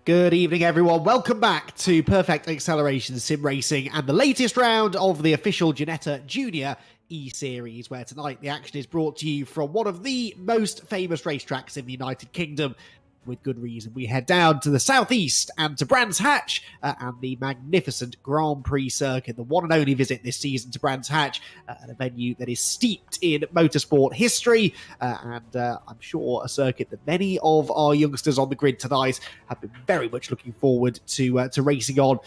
Good evening, everyone. Welcome back to Perfect Acceleration Sim Racing and the latest round of the official Ginetta Junior eSeries, where tonight the action is brought to you from one of the most famous racetracks in the United Kingdom. With good reason, we head down to the southeast and to Brands Hatch and the magnificent Grand Prix circuit, the one and only visit this season to Brands Hatch, at a venue that is steeped in motorsport history, and I'm sure a circuit that many of our youngsters on the grid tonight have been very much looking forward to racing on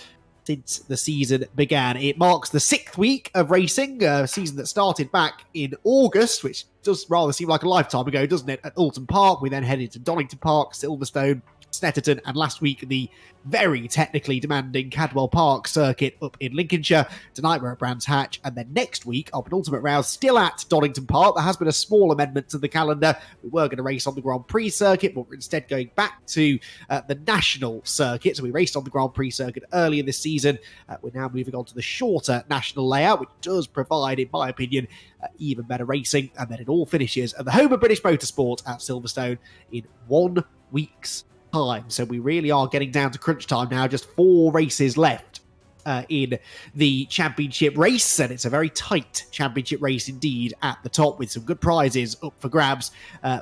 since the season began. It marks the 6th week of racing, a season that started back in August, which does rather seem like a lifetime ago, doesn't it, at Alton Park. We then headed to Donington Park, Silverstone, Snetterton, and last week the very technically demanding Cadwell Park circuit up in Lincolnshire. Tonight we're at Brands Hatch, and then next week our penultimate round still at Donington Park. There has been a small amendment to the calendar. We were going to race on the Grand Prix circuit, but we're instead going back to the national circuit. So we raced on the Grand Prix circuit earlier this season. We're now moving on to the shorter national layout, which does provide, in my opinion, even better racing. And then it all finishes at the home of British Motorsport at Silverstone in 1 week's time. So we really are getting down to crunch time now. Just 4 races left in the championship race, and it's a very tight championship race indeed at the top, with some good prizes up for grabs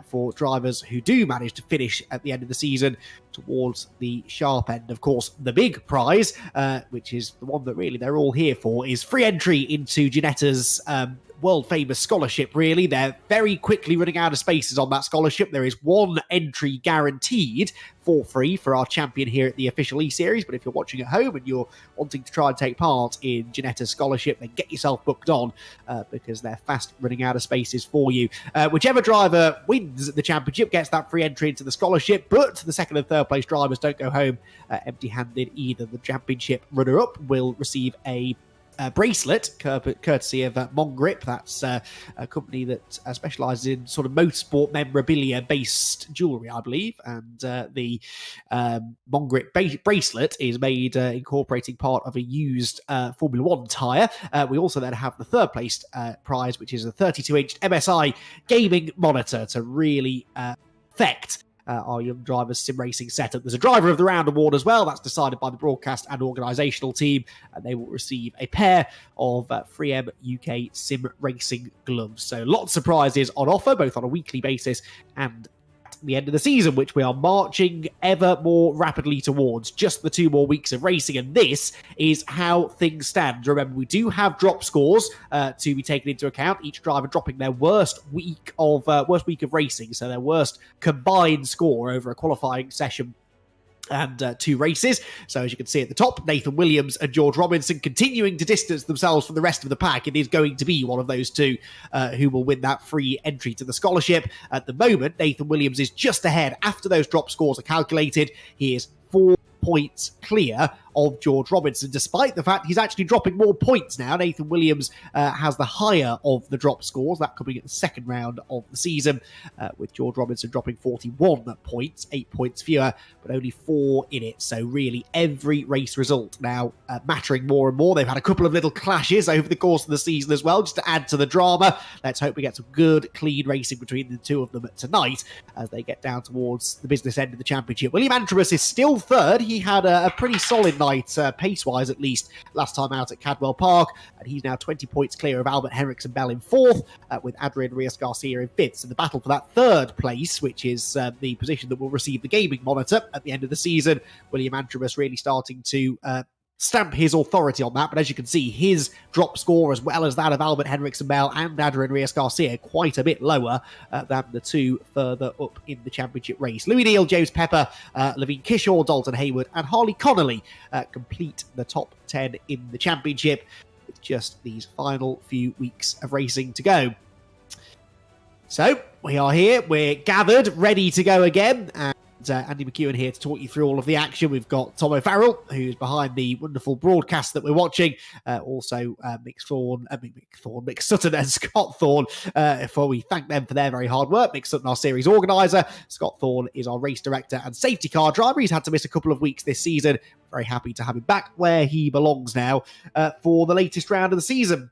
for drivers who do manage to finish at the end of the season towards the sharp end. Of course, the big prize, which is the one that really they're all here for, is free entry into Ginetta's world-famous scholarship, really. They're very quickly running out of spaces on that scholarship. There is 1 entry guaranteed for free for our champion here at the official eSeries, but if you're watching at home and you're wanting to try and take part in Ginetta's scholarship, then get yourself booked on because they're fast running out of spaces for you. Whichever driver wins the championship gets that free entry into the scholarship, but the second and third place drivers don't go home empty-handed either. The championship runner-up will receive a bracelet courtesy of Mongrip. That's a company that specialises in sort of motorsport memorabilia based jewellery, I believe, and the Mongrip bracelet is made incorporating part of a used Formula 1 tyre. We also then have the third place prize, which is a 32-inch MSI gaming monitor to really affect our young drivers' sim racing setup. There's a driver of the round award as well. That's decided by the broadcast and organisational team, and they will receive a pair of Freem UK sim racing gloves. So lots of prizes on offer, both on a weekly basis and the end of the season, which we are marching ever more rapidly towards. Just the 2 more weeks of racing, and this is how things stand. Remember, we do have drop scores to be taken into account, each driver dropping their worst week of racing, so their worst combined score over a qualifying session and 2 races. So as you can see at the top, Nathan Williams and George Robinson continuing to distance themselves from the rest of the pack. It is going to be one of those 2 who will win that free entry to the scholarship. At the moment, Nathan Williams is just ahead after those drop scores are calculated. He is 4 points clear of George Robinson, despite the fact he's actually dropping more points now. Nathan Williams has the higher of the drop scores, that coming at the second round of the season, with George Robinson dropping 41 points, 8 points fewer, but only 4 in it. So really every race result now mattering more and more. They've had a couple of little clashes over the course of the season as well, just to add to the drama. Let's hope we get some good, clean racing between the 2 of them tonight as they get down towards the business end of the championship. William Antrobus is still third. He had a pretty solid night, pace-wise at least, last time out at Cadwell Park, and he's now 20 points clear of Albert Henriksen Bell in 4th, with Adrian Rios-Garcia in 5th. So the battle for that 3rd place, which is the position that will receive the gaming monitor at the end of the season, William Antrobus really starting to stamp his authority on that. But as you can see, his drop score, as well as that of Albert Henriksen Bell and Adrian Rios-Garcia, quite a bit lower than the 2 further up in the championship race. Louis Neal, James Pepper, Levine Kishore, Dalton Hayward and Harley Connolly complete the top 10 in the championship with just these final few weeks of racing to go. So we are here, we're gathered, ready to go again, and Andy McEwen here to talk you through all of the action. We've got Tom O'Farrell, who's behind the wonderful broadcast that we're watching. Also, Mick Sutton and Scott Thorne. For we thank them for their very hard work. Mick Sutton, our series organiser. Scott Thorne is our race director and safety car driver. He's had to miss a couple of weeks this season. Very happy to have him back where he belongs now for the latest round of the season.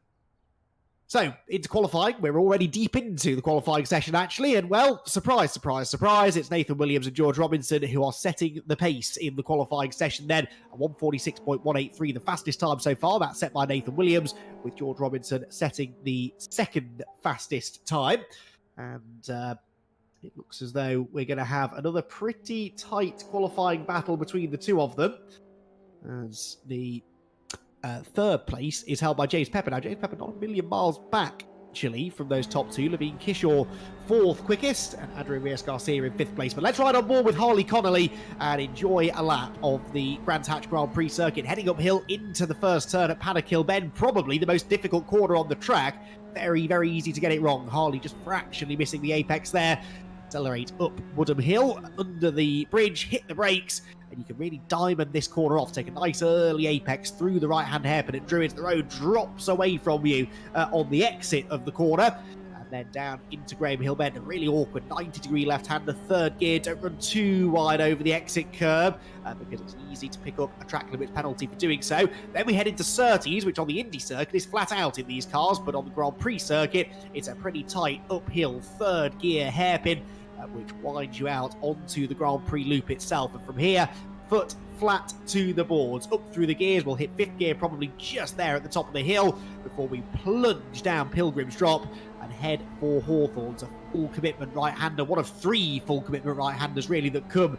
So, into qualifying, we're already deep into the qualifying session, actually, and well, surprise, surprise, surprise, it's Nathan Williams and George Robinson who are setting the pace in the qualifying session then. A 1:46.183, the fastest time so far, that's set by Nathan Williams, with George Robinson setting the second fastest time. And it looks as though we're going to have another pretty tight qualifying battle between the two of them, as the third place is held by James Pepper. Now, James Pepper not a million miles back, actually, from those top two. Levine Kishore, fourth quickest, and Adrian Reyes-Garcia in fifth place. But let's ride on board with Harley Connolly and enjoy a lap of the Brands Hatch Grand Prix circuit, heading uphill into the first turn at Paddock Bend, probably the most difficult corner on the track. Very, very easy to get it wrong. Harley just fractionally missing the apex there. Accelerate up Woodham Hill, under the bridge, hit the brakes, and you can really diamond this corner off. Take a nice early apex through the right-hand hairpin at Druids. The road drops away from you on the exit of the corner, and then down into Graham Hill Bend. A really awkward 90-degree left-hander, third gear. Don't run too wide over the exit curb because it's easy to pick up a track limits penalty for doing so. Then we head into Surtees, which on the Indy circuit is flat out in these cars, but on the Grand Prix circuit, it's a pretty tight uphill third gear hairpin, which winds you out onto the Grand Prix loop itself. And from here, foot flat to the boards. Up through the gears, we'll hit fifth gear probably just there at the top of the hill before we plunge down Pilgrim's Drop and head for Hawthorne's, a full commitment right-hander. One of three full commitment right-handers, really, that come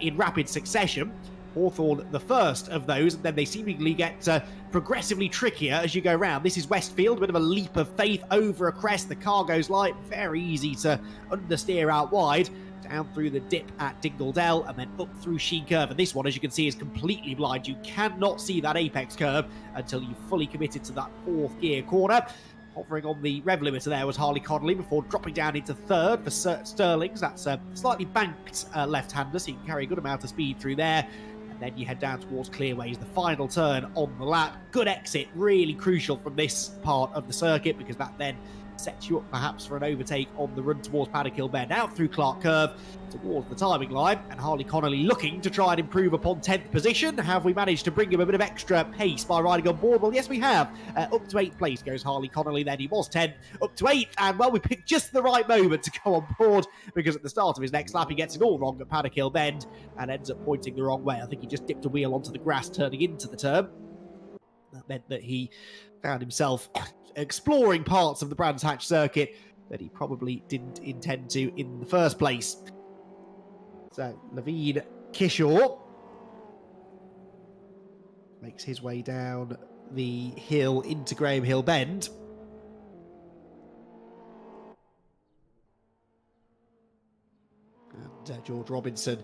in rapid succession. Hawthorne, the first of those, and then they seemingly get progressively trickier as you go round. This is Westfield, a bit of a leap of faith over a crest. The car goes light, very easy to understeer out wide. Down through the dip at Dingledell, and then up through Sheen Curve. And this one, as you can see, is completely blind. You cannot see that apex curve until you've fully committed to that fourth gear corner. Hovering on the rev limiter there was Harley Connolly before dropping down into third for Sterling's. That's a slightly banked left-hander, so you can carry a good amount of speed through there. And then you head down towards Clearways, the final turn on the lap. Good exit, really crucial from this part of the circuit, because that then sets you up perhaps for an overtake on the run towards Paddock Bend, out through Clark Curve towards the timing line. And Harley Connolly looking to try and improve upon 10th position. Have we managed to bring him a bit of extra pace by riding on board? Well, yes, we have. Up to 8th place goes Harley Connolly. Then he was 10th, up to 8th, and well, we picked just the right moment to go on board, because at the start of his next lap he gets it all wrong at Paddock Bend and ends up pointing the wrong way. I think he just dipped a wheel onto the grass turning into the turn. That meant that he found himself exploring parts of the Brands Hatch circuit that he probably didn't intend to in the first place. So Levine Kishore makes his way down the hill into Graham Hill Bend. And George Robinson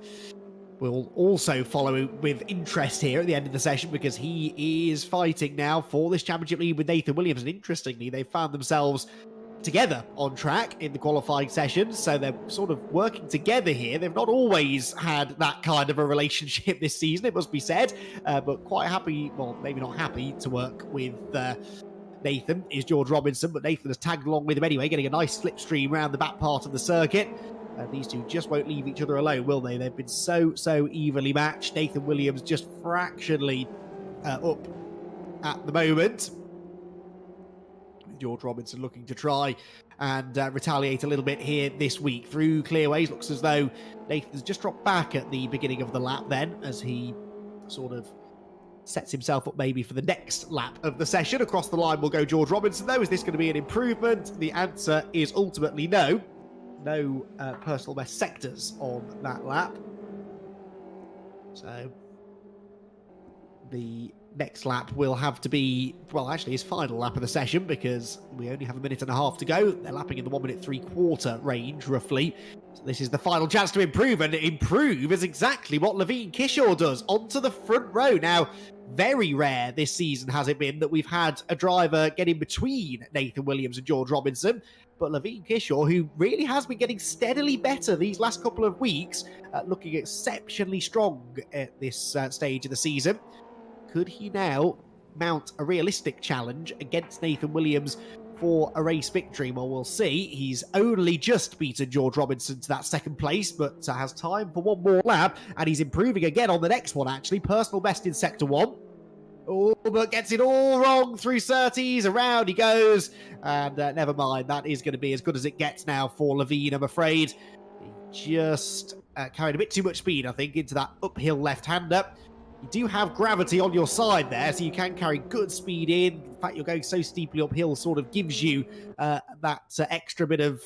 will also follow with interest here at the end of the session, because he is fighting now for this championship lead with Nathan Williams. And interestingly, they found themselves together on track in the qualifying session, so they're sort of working together here. They've not always had that kind of a relationship this season, it must be said, but quite happy, well, maybe not happy to work with Nathan is George Robinson, but Nathan has tagged along with him anyway, getting a nice slipstream around the back part of the circuit. These two just won't leave each other alone, will they? They've been so evenly matched. Nathan Williams just fractionally up at the moment. George Robinson looking to try and retaliate a little bit here this week through Clearways. Looks as though Nathan's just dropped back at the beginning of the lap then, as he sort of sets himself up maybe for the next lap of the session. Across the line will go George Robinson, though. Is this going to be an improvement? The answer is ultimately no. No personal best sectors on that lap. So the next lap will have to be, well, actually his final lap of the session, because we only have a minute and a half to go. They're lapping in the 1 minute 3/4 range, roughly. So this is the final chance to improve, and improve is exactly what Levine Kishore does, onto the front row. Now, very rare this season has it been that we've had a driver get in between Nathan Williams and George Robinson, but Levine Kishore, who really has been getting steadily better these last couple of weeks, looking exceptionally strong at this stage of the season. Could he now mount a realistic challenge against Nathan Williams for a race victory? Well, we'll see. He's only just beaten George Robinson to that second place, but has time for one more lap, and he's improving again on the next one, actually. Personal best in Sector 1. Oh, but gets it all wrong through Surtees. Around he goes. And never mind. That is going to be as good as it gets now for Levine, I'm afraid. He just carried a bit too much speed, I think, into that uphill left-hander. You do have gravity on your side there, so you can carry good speed in. In fact, you're going so steeply uphill sort of gives you that extra bit of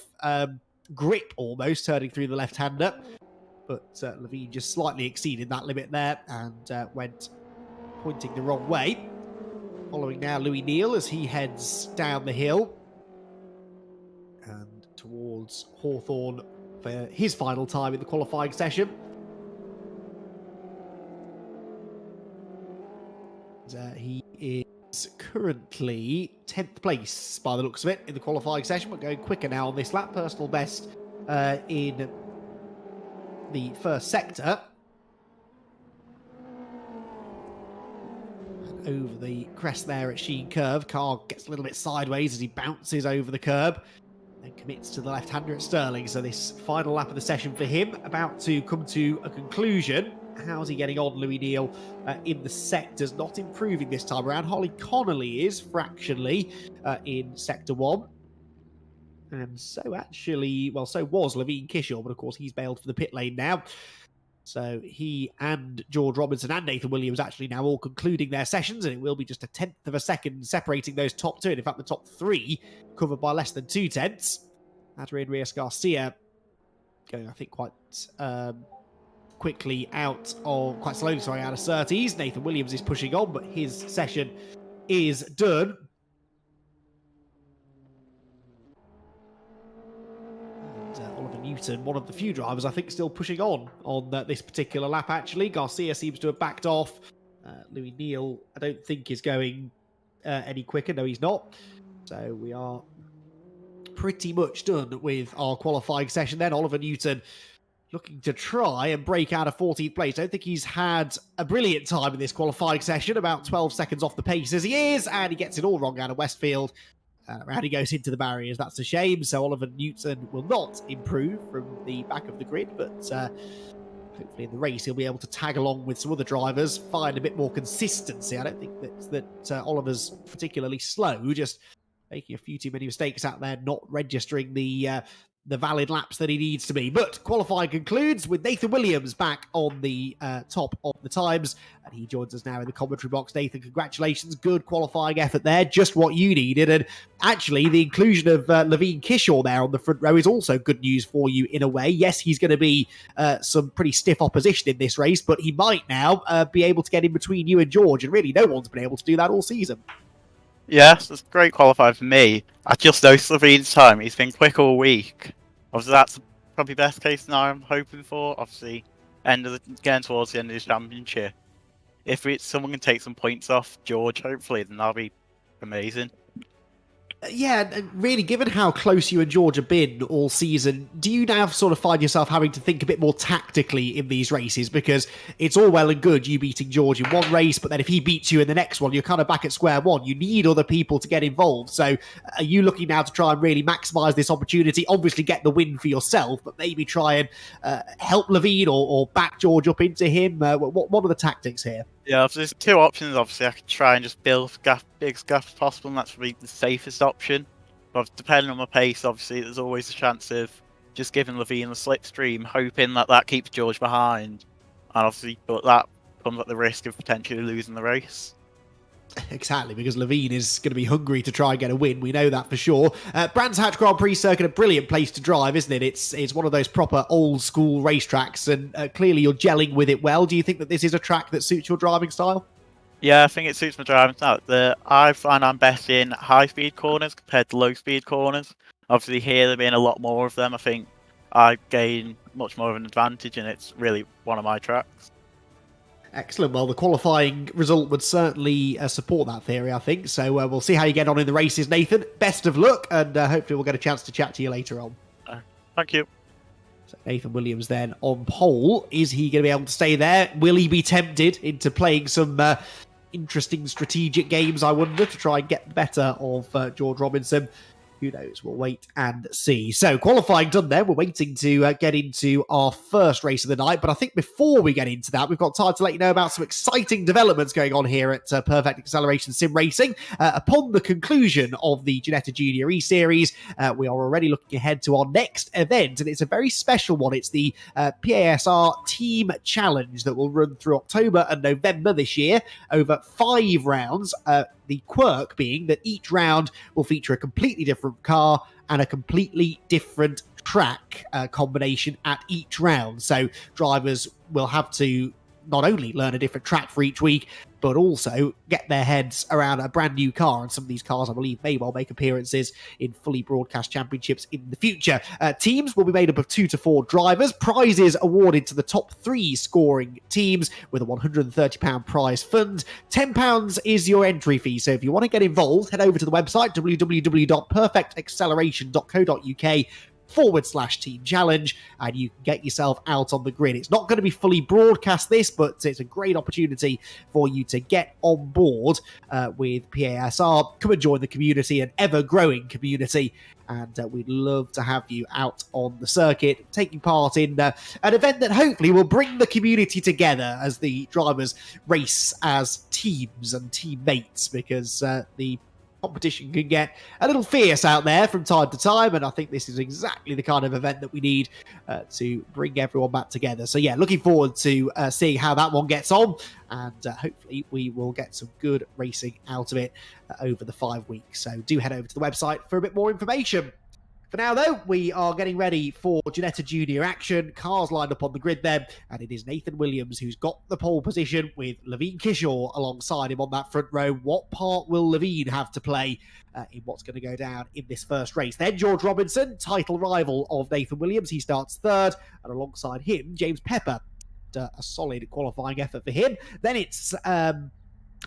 grip almost turning through the left-hander. But Levine just slightly exceeded that limit there and went pointing the wrong way. Following now Louis Neal as he heads down the hill and towards Hawthorne for his final time in the qualifying session. He is currently 10th place by the looks of it in the qualifying session. We're going quicker now on this lap. Personal best in the first sector. Over the crest there at Sheen Curve. Car gets a little bit sideways as he bounces over the curb and commits to the left-hander at Sterling. So this final lap of the session for him about to come to a conclusion. How's he getting on, Louis Neal, in the sectors? Not improving this time around. Holly Connolly is fractionally in Sector 1. And so actually, well, so was Levine Kishore, but of course he's bailed for the pit lane now. So he and George Robinson and Nathan Williams actually now all concluding their sessions, and it will be just a 10th of a second separating those top two. And in fact, the top three covered by less than 2 tenths. Adrian Reyes Garcia going, I think, quite quickly out of, quite slowly, sorry, out of Surtees. Nathan Williams is pushing on, but his session is done. Oliver Newton, one of the few drivers, I think, still pushing on this particular lap, actually. Garcia seems to have backed off. Louis Neal, I don't think, is going any quicker. No, he's not. So we are pretty much done with our qualifying session then. Oliver Newton looking to try and break out of 14th place. I don't think he's had a brilliant time in this qualifying session, about 12 seconds off the pace as he is, and he gets it all wrong out of Westfield. Around he goes into the barriers. That's a shame. So Oliver Newton will not improve from the back of the grid, but hopefully in the race he'll be able to tag along with some other drivers, find a bit more consistency. I don't think that Oliver's particularly slow, just making a few too many mistakes out there, not registering the valid laps that he needs to be. But qualifying concludes with Nathan Williams back on the top of the times, and he joins us now in the commentary box. Nathan, congratulations. Good qualifying effort there. Just what you needed. And actually, the inclusion of Levine Kishore there on the front row is also good news for you in a way. Yes, he's going to be some pretty stiff opposition in this race, but he might now be able to get in between you and George, and really no one's been able to do that all season. Yes, it's great qualifying for me. I just noticed Levine's time. He's been quick all week. Obviously, that's probably best case scenario I'm hoping for. Obviously, getting towards the end of this championship. If someone can take some points off George, hopefully, then that'll be amazing. Yeah, and really, given how close you and George have been all season, do you now sort of find yourself having to think a bit more tactically in these races? Because it's all well and good you beating George in one race, but then if he beats you in the next one, you're kind of back at square one. You need other people to get involved. So are you looking now to try and really maximise this opportunity? Obviously get the win for yourself, but maybe try and help Levine or back George up into him? What are the tactics here? Yeah, there's 2 options. Obviously, I could try and just build big gap as possible, and that's probably the safest option. But depending on my pace, obviously, there's always a chance of just giving Levine a slipstream, hoping that keeps George behind. And obviously, but that comes at the risk of potentially losing the race. Exactly, because Levine is going to be hungry to try and get a win. We know that for sure. Brands Hatch Grand Prix circuit, a brilliant place to drive, isn't it? It's one of those proper old school racetracks, and clearly you're gelling with it well. Do you think that this is a track that suits your driving style? Yeah, I think it suits my driving style. I find I'm best in high-speed corners compared to low-speed corners. Obviously, here there being a lot more of them, I think I gain much more of an advantage, and it's really one of my tracks. Excellent. Well, the qualifying result would certainly support that theory, I think. So we'll see how you get on in the races, Nathan. Best of luck, and hopefully we'll get a chance to chat to you later on. Thank you. So Nathan Williams then on pole. Is he going to be able to stay there? Will he be tempted into playing some interesting strategic games, I wonder, to try and get the better of George Robinson, who knows? We'll wait and see. So qualifying done there. We're waiting to get into our first race of the night. But I think before we get into that, we've got time to let you know about some exciting developments going on here at Perfect Acceleration Sim Racing. Upon the conclusion of the Ginetta Junior eSeries, we are already looking ahead to our next event. And it's a very special one. It's the PASR Team Challenge that will run through October and November this year over 5 rounds. The quirk being that each round will feature a completely different car and a completely different track combination at each round. So drivers will have to not only learn a different track for each week, but also get their heads around a brand new car. And some of these cars, I believe, may well make appearances in fully broadcast championships in the future. Teams will be made up of 2 to 4 drivers. Prizes awarded to the top 3 scoring teams with a £130 prize fund. £10 is your entry fee. So if you want to get involved, head over to the website, www.perfectacceleration.co.uk/team challenge, and you can get yourself out on the grid. It's not going to be fully broadcast this, but it's a great opportunity for you to get on board with PASR. Come and join the community, an ever-growing community, and we'd love to have you out on the circuit, taking part in an event that hopefully will bring the community together as the drivers race as teams and teammates, because the competition can get a little fierce out there from time to time, and I think this is exactly the kind of event that we need to bring everyone back together. So yeah, looking forward to seeing how that one gets on, and hopefully we will get some good racing out of it over the 5 weeks. So do head over to the website for a bit more information. For now, though, we are getting ready for Ginetta Junior action. Cars lined up on the grid then, and it is Nathan Williams who's got the pole position with Levine Kishaw alongside him on that front row. What part will Levine have to play in what's going to go down in this first race? Then George Robinson, title rival of Nathan Williams, he starts 3rd, and alongside him, James Pepper. A solid qualifying effort for him. Then it's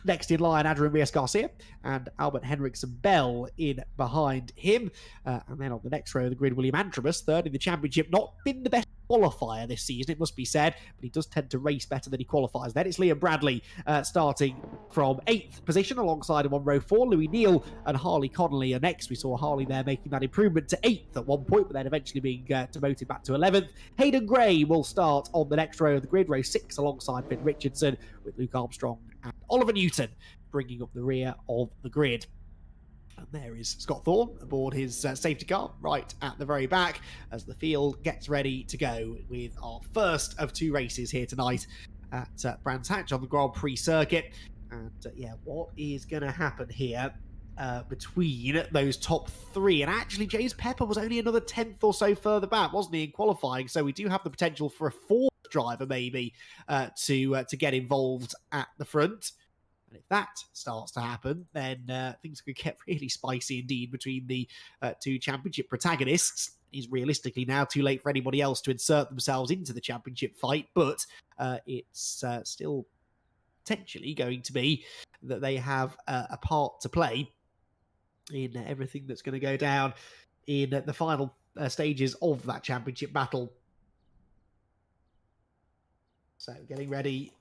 next in line, Adrian Reyes-Garcia and Albert Henriksen-Bell in behind him. And then on the next row of the grid, William Antrobus, 3rd in the championship. Not been the best qualifier this season, it must be said, but he does tend to race better than he qualifies. Then it's Liam Bradley starting from 8th position alongside him on row 4. Louis Neal and Harley Connolly are next. We saw Harley there making that improvement to 8th at one point, but then eventually being demoted back to 11th. Hayden Gray will start on the next row of the grid, row 6, alongside Finn Richardson, with Luke Armstrong and Oliver Newton bringing up the rear of the grid. And there is Scott Thorne aboard his safety car right at the very back as the field gets ready to go with our first of 2 races here tonight at Brands Hatch on the Grand Prix circuit. And yeah, what is going to happen here between those top 3? And actually, James Pepper was only another 10th or so further back, wasn't he, in qualifying? So we do have the potential for a 4th driver maybe to get involved at the front. And if that starts to happen, then things could get really spicy indeed between the 2 championship protagonists. It's realistically now too late for anybody else to insert themselves into the championship fight, but it's still potentially going to be that they have a part to play in everything that's going to go down in the final stages of that championship battle. So getting ready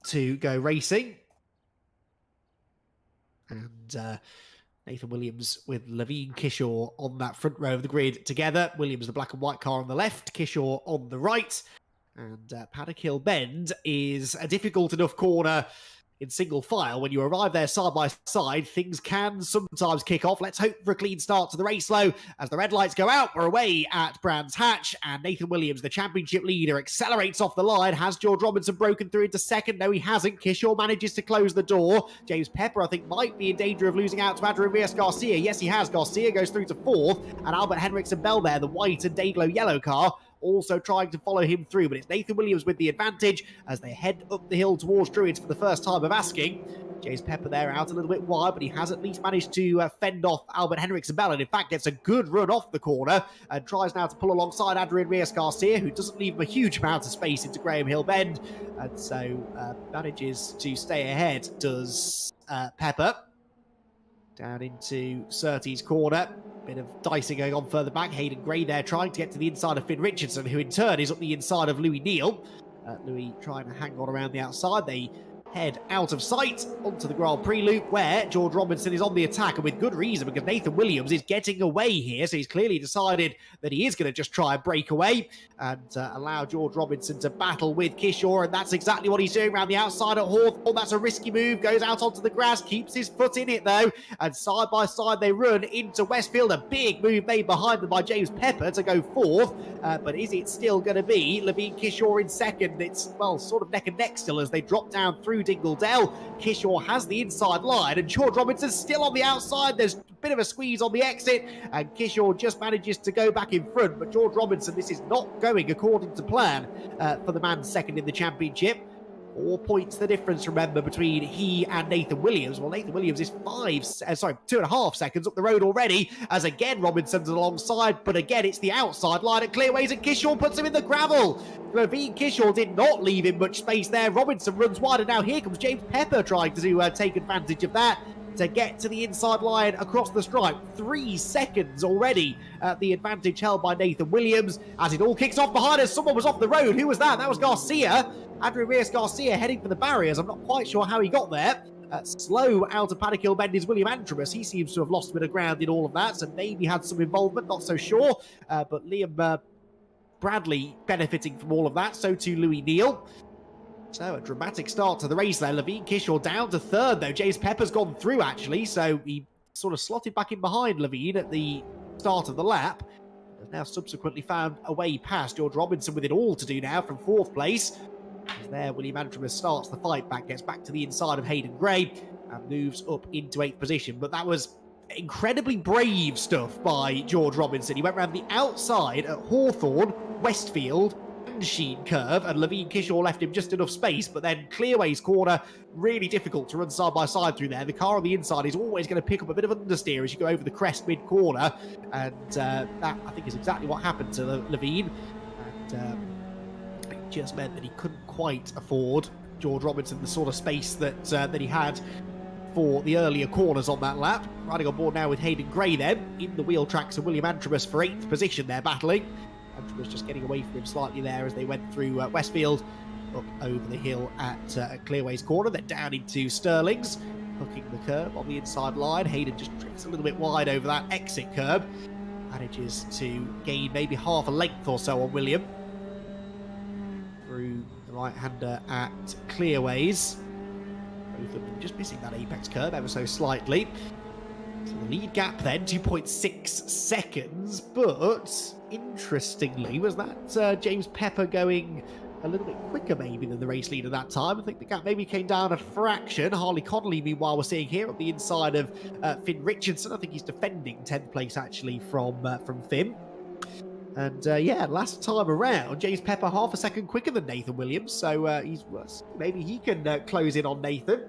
to go racing. And Nathan Williams with Levine Kishaw on that front row of the grid together. Williams, the black and white car on the left, Kishaw on the right. And Paddock Hill Bend is a difficult enough corner in single file. When you arrive there side by side, things can sometimes kick off. Let's hope for a clean start to the race, though. As the red lights go out, we're away at Brands Hatch, and Nathan Williams, the championship leader, accelerates off the line. Has George Robinson broken through into 2nd? No, he hasn't. Kishaw manages to close the door. James Pepper, I think, might be in danger of losing out to Adrian Reyes-Garcia. Yes, he has. Garcia goes through to 4th, and Albert Henriksen-Bell there, the white and Dayglow yellow car, also trying to follow him through, but it's Nathan Williams with the advantage as they head up the hill towards Druids for the first time of asking. James Pepper there out a little bit wide, but he has at least managed to fend off Albert Henriksen-Bell, and in fact gets a good run off the corner and tries now to pull alongside Adrian Reyes-Garcia, who doesn't leave him a huge amount of space into Graham Hill Bend, and so manages to stay ahead, does Pepper. Down into Surtees' corner. Bit of dicing going on further back. Hayden Gray there trying to get to the inside of Finn Richardson, who in turn is up the inside of Louis Neal. Louis trying to hang on around the outside. They head out of sight onto the Grand Prix loop where George Robinson is on the attack, and with good reason, because Nathan Williams is getting away here, so he's clearly decided that he is going to just try and break away and allow George Robinson to battle with Kishore, and that's exactly what he's doing around the outside at Hawthorne. That's a risky move, goes out onto the grass, keeps his foot in it though, and side by side they run into Westfield. A big move made behind them by James Pepper to go fourth, but is it still going to be Levine Kishore in second? It's, well, sort of neck and neck still as they drop down through Dingle Dell. Kishore has the inside line, and George Robinson's still on the outside. There's a bit of a squeeze on the exit, and Kishore just manages to go back in front. But George Robinson, this is not going according to plan for the man second in the championship. 4 points the difference, remember, between he and Nathan Williams. Well, Nathan Williams is 2.5 seconds up the road already, as again Robinson's alongside, but again it's the outside line at Clearways, and Kishore puts him in the gravel. Levine Kishore did not leave him much space there. Robinson runs wide, and now here comes James Pepper trying to take advantage of that to get to the inside line across the stripe. 3 seconds already the advantage held by Nathan Williams, as it all kicks off behind us. Someone was off the road. Who was that? That was Garcia. Andrew Reyes Garcia heading for the barriers. I'm not quite sure how he got there. Slow out of Paddock Hill Bend is William Antrobus. He seems to have lost a bit of ground in all of that, so maybe had some involvement, not so sure. But Liam Bradley benefiting from all of that, so too Louis Neal. So a dramatic start to the race there. Levine Kishore down to third though. James Pepper's gone through actually, so he sort of slotted back in behind Levine at the start of the lap. Has now subsequently found a way past George Robinson with it all to do now from 4th place. As there, William Antrobus starts the fight back, gets back to the inside of Hayden Gray and moves up into 8th position. But that was incredibly brave stuff by George Robinson. He went around the outside at Hawthorne, Westfield, and Sheen Curve, and Levine Kishore left him just enough space, but then Clearways corner, really difficult to run side by side through there. The car on the inside is always going to pick up a bit of understeer as you go over the crest mid-corner, and that, I think, is exactly what happened to Levine. And it just meant that he couldn't quite afford George Robinson the sort of space that he had for the earlier corners on that lap. Riding on board now with Hayden Gray then, in the wheel tracks, and William Antrobus for 8th position they're battling. Antrobus just getting away from him slightly there as they went through Westfield, up over the hill at Clearways corner, then down into Stirling's, hooking the curb on the inside line. Hayden just drifts a little bit wide over that exit curb, manages to gain maybe half a length or so on William through the right-hander at Clearways. Both of them just missing that apex curve ever so slightly. So the lead gap then, 2.6 seconds, but interestingly, was that James Pepper going a little bit quicker maybe than the race leader that time? I think the gap maybe came down a fraction. Harley Connolly, meanwhile, we're seeing here on the inside of Finn Richardson. I think he's defending 10th place actually from Finn. And yeah, last time around, James Pepper half a second quicker than Nathan Williams, so maybe he can close in on Nathan.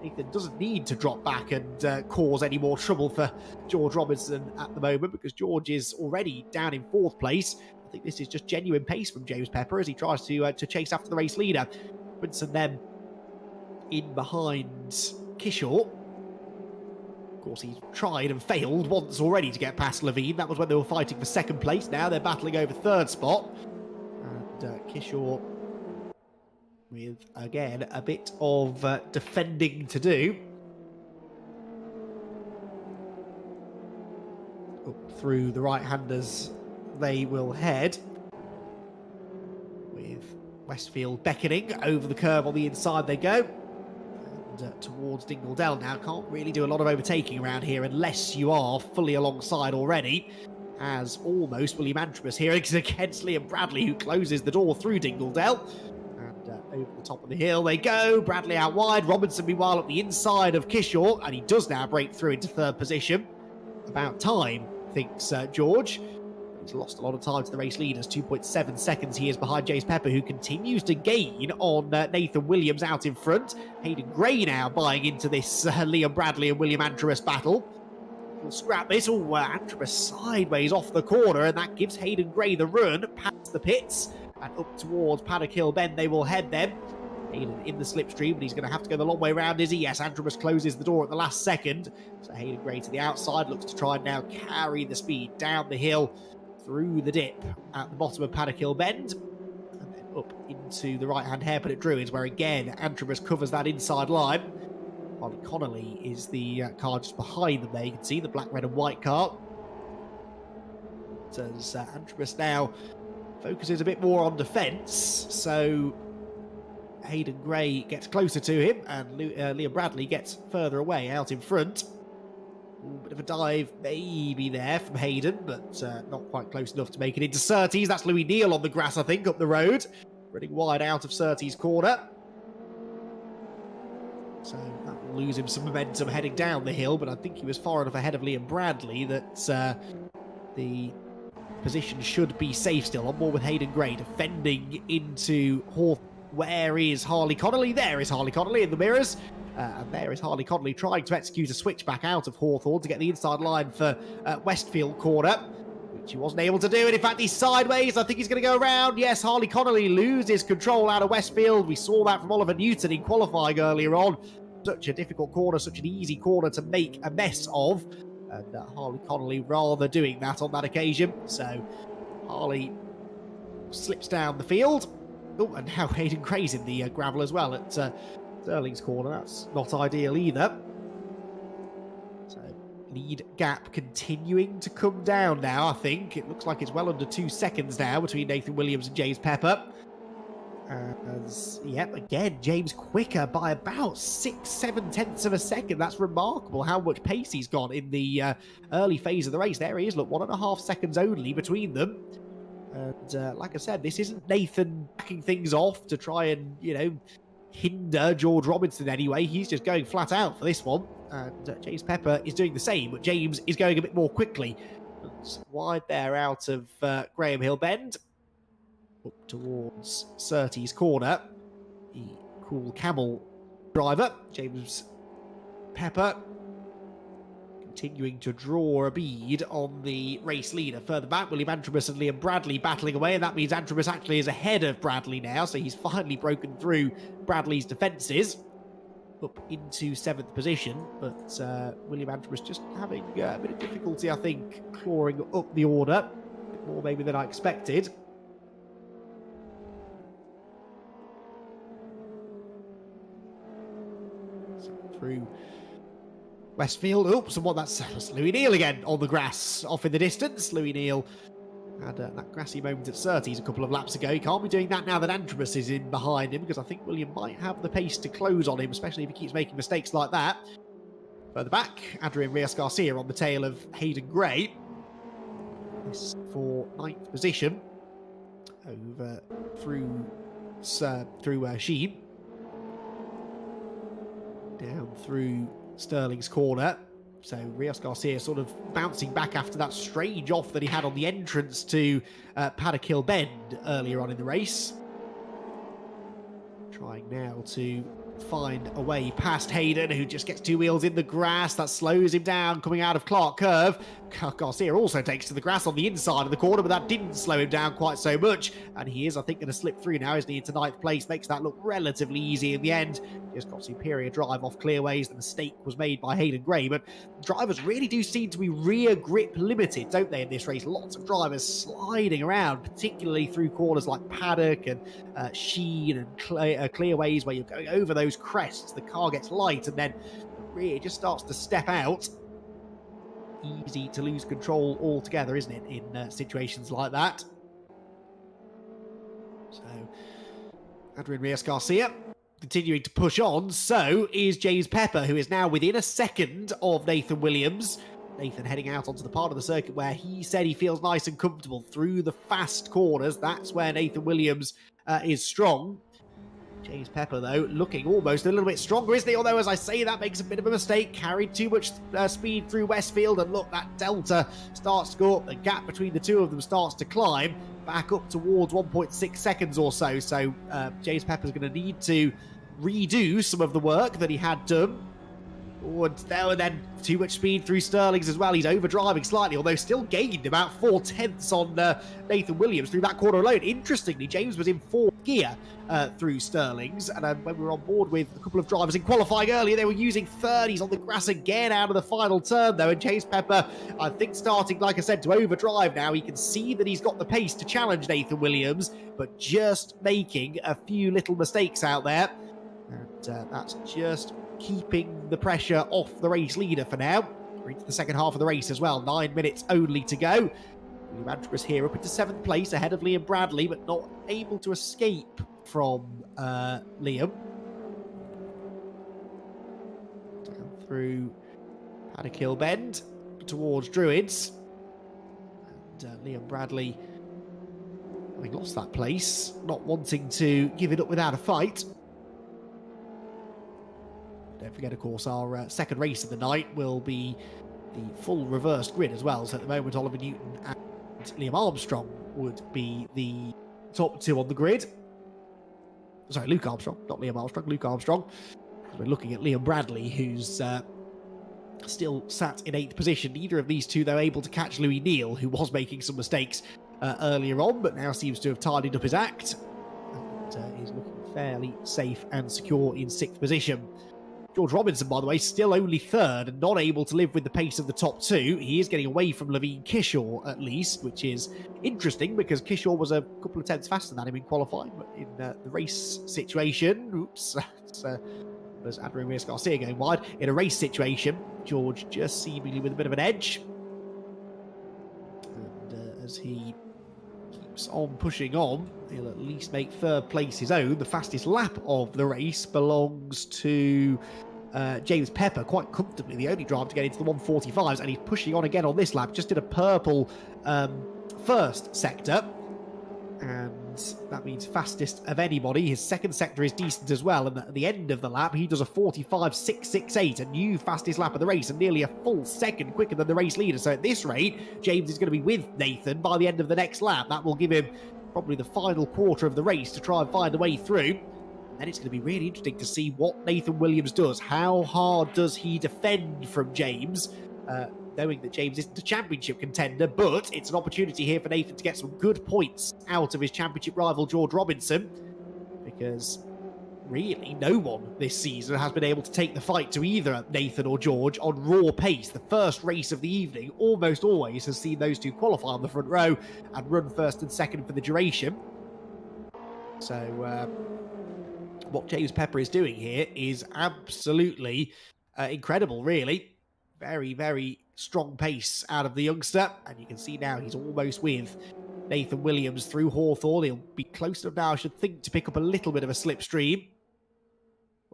Nathan doesn't need to drop back and cause any more trouble for George Robinson at the moment, because George is already down in 4th place. I think this is just genuine pace from James Pepper as he tries to chase after the race leader. Robinson then in behind Kishore. Of course, he's tried and failed once already to get past Levine. That was when they were fighting for 2nd place. Now they're battling over 3rd spot. And Kishore with, again, a bit of defending to do. Up through the right-handers they will head, with Westfield beckoning. Over the curve on the inside they go. And towards Dingle Dell now. Can't really do a lot of overtaking around here unless you are fully alongside already. As almost William Antrobus here against Liam Bradley, who closes the door through Dingle Dell. Over the top of the hill they go. Bradley out wide. Robinson, meanwhile, at the inside of Kishore, and he does now break through into 3rd position. About time, thinks George. He's lost a lot of time to the race leaders. 2.7 seconds he is behind James Pepper, who continues to gain on Nathan Williams out in front. Hayden Gray now buying into this Liam Bradley and William Antrobus battle. We'll scrap this. Oh, Antrobus sideways off the corner, and that gives Hayden Gray the run past the pits. And up towards Paddock Hill Bend they will head then. Hayden in the slipstream, but he's going to have to go the long way round, is he? Yes, Antrobus closes the door at the last second. So Hayden Gray to the outside, looks to try and now carry the speed down the hill through the dip at the bottom of Paddock Hill Bend. And then up into the right-hand hairpin at Druids, where again, Antrobus covers that inside line. Harley Connolly is the car just behind them there. You can see the black, red and white car. As Antrobus now focuses a bit more on defence, so Hayden Gray gets closer to him, and Liam Bradley gets further away out in front. Ooh, bit of a dive maybe there from Hayden, but not quite close enough to make it into Surtees. That's Louis Neal on the grass, I think, up the road. Running wide out of Surtees' corner. So that will lose him some momentum heading down the hill, but I think he was far enough ahead of Liam Bradley that the position should be safe still. On board with Hayden Gray, defending into Hawthorne. Where is Harley Connolly? There is Harley Connolly in the mirrors. And there is Harley Connolly trying to execute a switch back out of Hawthorne to get the inside line for Westfield corner, which he wasn't able to do. And in fact, he's sideways. I think he's going to go around. Yes, Harley Connolly loses control out of Westfield. We saw that from Oliver Newton in qualifying earlier on. Such a difficult corner, such an easy corner to make a mess of. And Harley Connolly rather doing that on that occasion. So Harley slips down the field. Oh, and now Hayden Gray's in the gravel as well at Sterling's corner. That's not ideal either. So lead gap continuing to come down now, I think. It looks like it's well under 2 seconds now between Nathan Williams and James Pepper. As, yep, again, James quicker by about 6-7 tenths of a second. That's remarkable how much pace he's got in the early phase of the race. There he is, look, 1.5 seconds only between them. And like I said, this isn't Nathan backing things off to try and, you know, hinder George Robinson anyway. He's just going flat out for this one. And James Pepper is doing the same, but James is going a bit more quickly. It's wide there out of Graham Hill Bend. Up towards Surtees' corner. The cool camel driver, James Pepper, continuing to draw a bead on the race leader. Further back, William Antrobus and Liam Bradley battling away, and that means Antrobus actually is ahead of Bradley now, so he's finally broken through Bradley's defences up into 7th position, but William Antrobus just having a bit of difficulty, I think, clawing up the order, a bit more maybe than I expected. So through Westfield. Oops, and what that's Louis Neal again on the grass off in the distance. Louis Neal had that grassy moment at Surtees a couple of laps ago. He can't be doing that now that Antrobus is in behind him, because I think William might have the pace to close on him, especially if he keeps making mistakes like that. Further back, Adrian Reyes-Garcia on the tail of Hayden Gray. This for 9th position over through Sheen. Down through Sterling's corner. So Reyes-Garcia sort of bouncing back after that strange off that he had on the entrance to Paddock Hill Bend earlier on in the race. Trying now to find a way past Hayden, who just gets 2 wheels in the grass. That slows him down coming out of Clark Curve. Garcia also takes to the grass on the inside of the corner, but that didn't slow him down quite so much. And he is, I think, going to slip through now, isn't he, into 9th place. Makes that look relatively easy in the end. Just got superior drive off clearways. The mistake was made by Hayden Gray, but drivers really do seem to be rear grip limited, don't they, in this race? Lots of drivers sliding around, particularly through corners like Paddock and Sheen and clearways, where you're going over those crests. The car gets light and then the rear just starts to step out. Easy to lose control altogether, isn't it, in situations like that? So Adrian Reyes-Garcia continuing to push on. So is James Pepper, who is now within a second of Nathan Williams. Nathan heading out onto the part of the circuit where he said he feels nice and comfortable through the fast corners. That's where Nathan Williams is strong. James Pepper, though, looking almost a little bit stronger, isn't he? Although, as I say, that makes a bit of a mistake. Carried too much speed through Westfield, and look, that delta starts to go up. The gap between the two of them starts to climb back up towards 1.6 seconds or so. So James Pepper's going to need to redo some of the work that he had done. Oh, and then too much speed through Sterling's as well. He's overdriving slightly, although still gained about 4 tenths on Nathan Williams through that corner alone. Interestingly, James was in 4th gear through Sterling's. And when we were on board with a couple of drivers in qualifying earlier, they were using 30s on the grass again out of the final turn, though. And James Pepper, I think, starting, like I said, to overdrive now. He can see that he's got the pace to challenge Nathan Williams, but just making a few little mistakes out there. And that's just keeping the pressure off the race leader for now. We're into the second half of the race as well. 9 minutes only to go. Liam Andrews here up into 7th place ahead of Liam Bradley, but not able to escape from Liam. Down through Paddock Hill Bend towards Druids. And Liam Bradley, having lost that place, not wanting to give it up without a fight. Don't forget, of course, our second race of the night will be the full reversed grid as well. So at the moment, Oliver Newton and Liam Armstrong would be the top two on the grid. Sorry, Luke Armstrong, not Liam Armstrong, Luke Armstrong. We're looking at Liam Bradley, who's still sat in 8th position. Neither of these two, though, able to catch Louis Neal, who was making some mistakes earlier on, but now seems to have tidied up his act. And he's looking fairly safe and secure in 6th position. George Robinson, by the way, still only 3rd and not able to live with the pace of the top two. He is getting away from Levine Kishaw, at least, which is interesting because Kishaw was a couple of tenths faster than him in qualifying. But in the race situation, oops, there's Andrew Reyes Garcia going wide. In a race situation, George just seemingly with a bit of an edge. And as he keeps on pushing on, he'll at least make 3rd place his own. The fastest lap of the race belongs to James Pepper, quite comfortably, the only driver to get into the 145s, and he's pushing on again on this lap, just in a purple first sector, and that means fastest of anybody. His second sector is decent as well, and at the end of the lap, he does a 45.668, a new fastest lap of the race, and nearly a full second quicker than the race leader. So at this rate, James is going to be with Nathan by the end of the next lap. That will give him probably the final quarter of the race to try and find a way through. And then it's going to be really interesting to see what Nathan Williams does. How hard does he defend from James? Knowing that James isn't a championship contender, but it's an opportunity here for Nathan to get some good points out of his championship rival, George Robinson, because really no one this season has been able to take the fight to either Nathan or George on raw pace. The first race of the evening almost always has seen those two qualify on the front row and run first and second for the duration. So what James Pepper is doing here is absolutely incredible, really. Very, very strong pace out of the youngster. And you can see now he's almost with Nathan Williams through Hawthorne. He'll be close enough now, I should think, to pick up a little bit of a slipstream.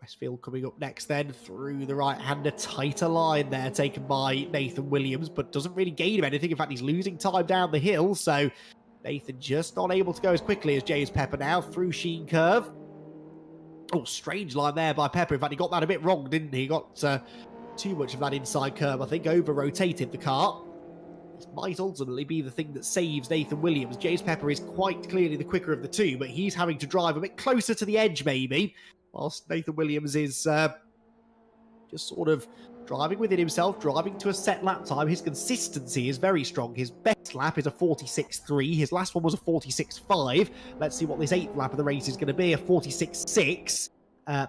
Westfield coming up next then through the right-hander. Tighter line there taken by Nathan Williams, but doesn't really gain him anything. In fact, he's losing time down the hill. So Nathan just not able to go as quickly as James Pepper now through Sheen Curve. Oh, strange line there by Pepper. In fact, he got that a bit wrong, didn't he? He got too much of that inside curve, I think, over-rotated the car. This might ultimately be the thing that saves Nathan Williams. James Pepper is quite clearly the quicker of the two, but he's having to drive a bit closer to the edge, maybe, whilst Nathan Williams is just sort of driving within himself, driving to a set lap time. His consistency is very strong. His best lap is a 46.3. His last one was a 46.5. Let's see what this 8th lap of the race is going to be, a 46.6.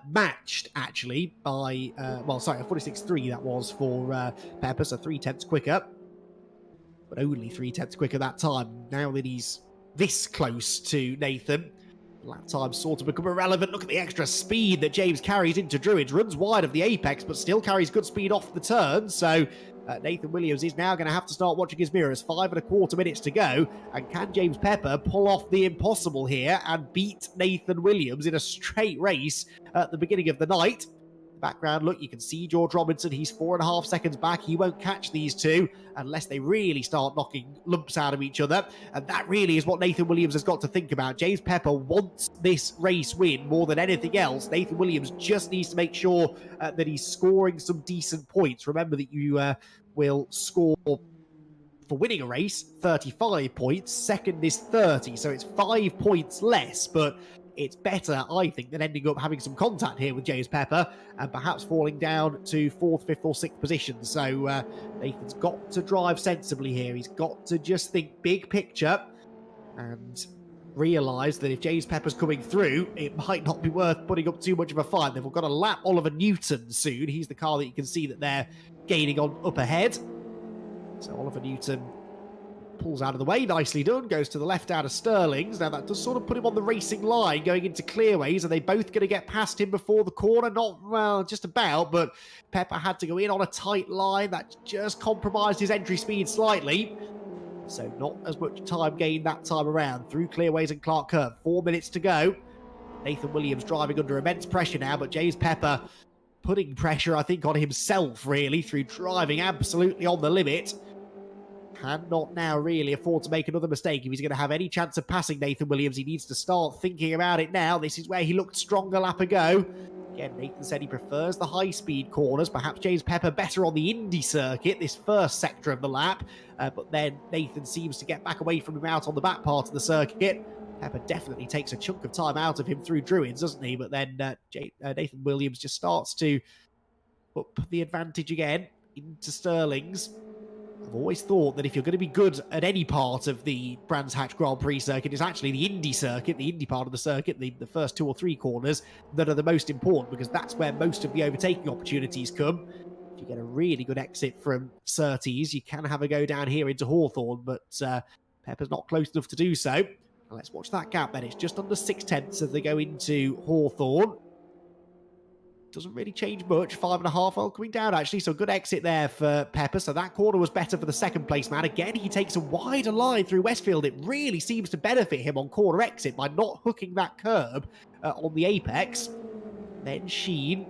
Matched actually by a 46.3 that was for Pepper, so 3/10 quicker, but only 3/10 quicker that time. Now that he's this close to Nathan, lap time sort of become irrelevant. Look at the extra speed that James carries into Druids, runs wide of the apex, but still carries good speed off the turn. So Nathan Williams is now going to have to start watching his mirrors. 5.25 minutes to go. And can James Pepper pull off the impossible here and beat Nathan Williams in a straight race at the beginning of the night? Background look, you can see George Robinson. He's 4.5 seconds back. He won't catch these two unless they really start knocking lumps out of each other. And that really is what Nathan Williams has got to think about. James Pepper wants this race win more than anything else. Nathan Williams just needs to make sure that he's scoring some decent points. Remember that you will score for winning a race 35 points. Second is 30, so it's 5 points less, but it's better, I think, than ending up having some contact here with James Pepper and perhaps falling down to 4th, 5th or 6th position. So Nathan's got to drive sensibly here. He's got to just think big picture and realised that if James Pepper's coming through, it might not be worth putting up too much of a fight. They've got to lap Oliver Newton soon. He's the car that you can see that they're gaining on up ahead. So Oliver Newton pulls out of the way, nicely done, goes to the left out of Sterling's. Now that does sort of put him on the racing line going into clearways. Are they both going to get past him before the corner? Not, well, just about, but Pepper had to go in on a tight line. That just compromised his entry speed slightly. So not as much time gained that time around. Through clearways and Clark Curve, 4 minutes to go. Nathan Williams driving under immense pressure now, but James Pepper putting pressure, I think, on himself, really, through driving absolutely on the limit. Cannot now really afford to make another mistake. If he's going to have any chance of passing Nathan Williams, he needs to start thinking about it now. This is where he looked stronger lap ago. Again, Nathan said he prefers the high-speed corners. Perhaps James Pepper better on the Indy circuit, this first sector of the lap. But then Nathan seems to get back away from him out on the back part of the circuit. Pepper definitely takes a chunk of time out of him through Druids, doesn't he? But then Nathan Williams just starts to up the advantage again into Sterling's. I've always thought that if you're going to be good at any part of the Brands Hatch Grand Prix circuit, it's actually the Indy circuit, the Indy part of the circuit, the first 2 or 3 corners that are the most important, because that's where most of the overtaking opportunities come. If you get a really good exit from Surtees, you can have a go down here into Hawthorne, but Pepper's not close enough to do so. Now let's watch that gap then. It's just under 6/10 as they go into Hawthorne. Doesn't really change much. 5.5, well, coming down actually. So good exit there for Pepper. So that corner was better for the second place man. Again, he takes a wider line through Westfield. It really seems to benefit him on corner exit by not hooking that curb on the apex. Then Sheen.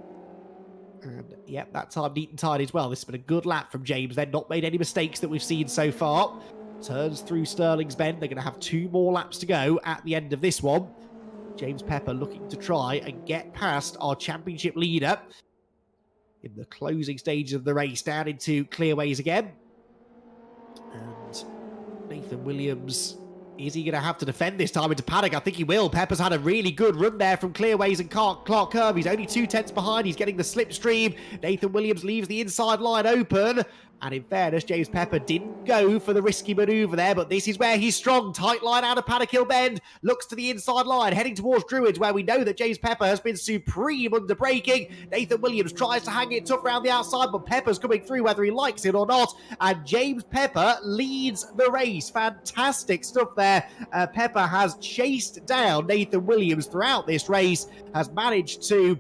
And yep, that time neat and tidy as well. This has been a good lap from James then. Not made any mistakes that we've seen so far. Turns through Sterling's Bend. They're going to have 2 more laps to go at the end of this one. James Pepper looking to try and get past our championship leader in the closing stages of the race, down into clearways again. And Nathan Williams, is he going to have to defend this time into paddock? I think he will. Pepper's had a really good run there from clearways and Clark Curve. He's only 2/10 behind. He's getting the slipstream. Nathan Williams leaves the inside line open. And in fairness, James Pepper didn't go for the risky manoeuvre there, but this is where he's strong. Tight line out of Paddock Hill Bend, looks to the inside line, heading towards Druids, where we know that James Pepper has been supreme under braking. Nathan Williams tries to hang it tough around the outside, but Pepper's coming through whether he likes it or not, and James Pepper leads the race. Fantastic stuff there. Pepper has chased down Nathan Williams throughout this race, has managed to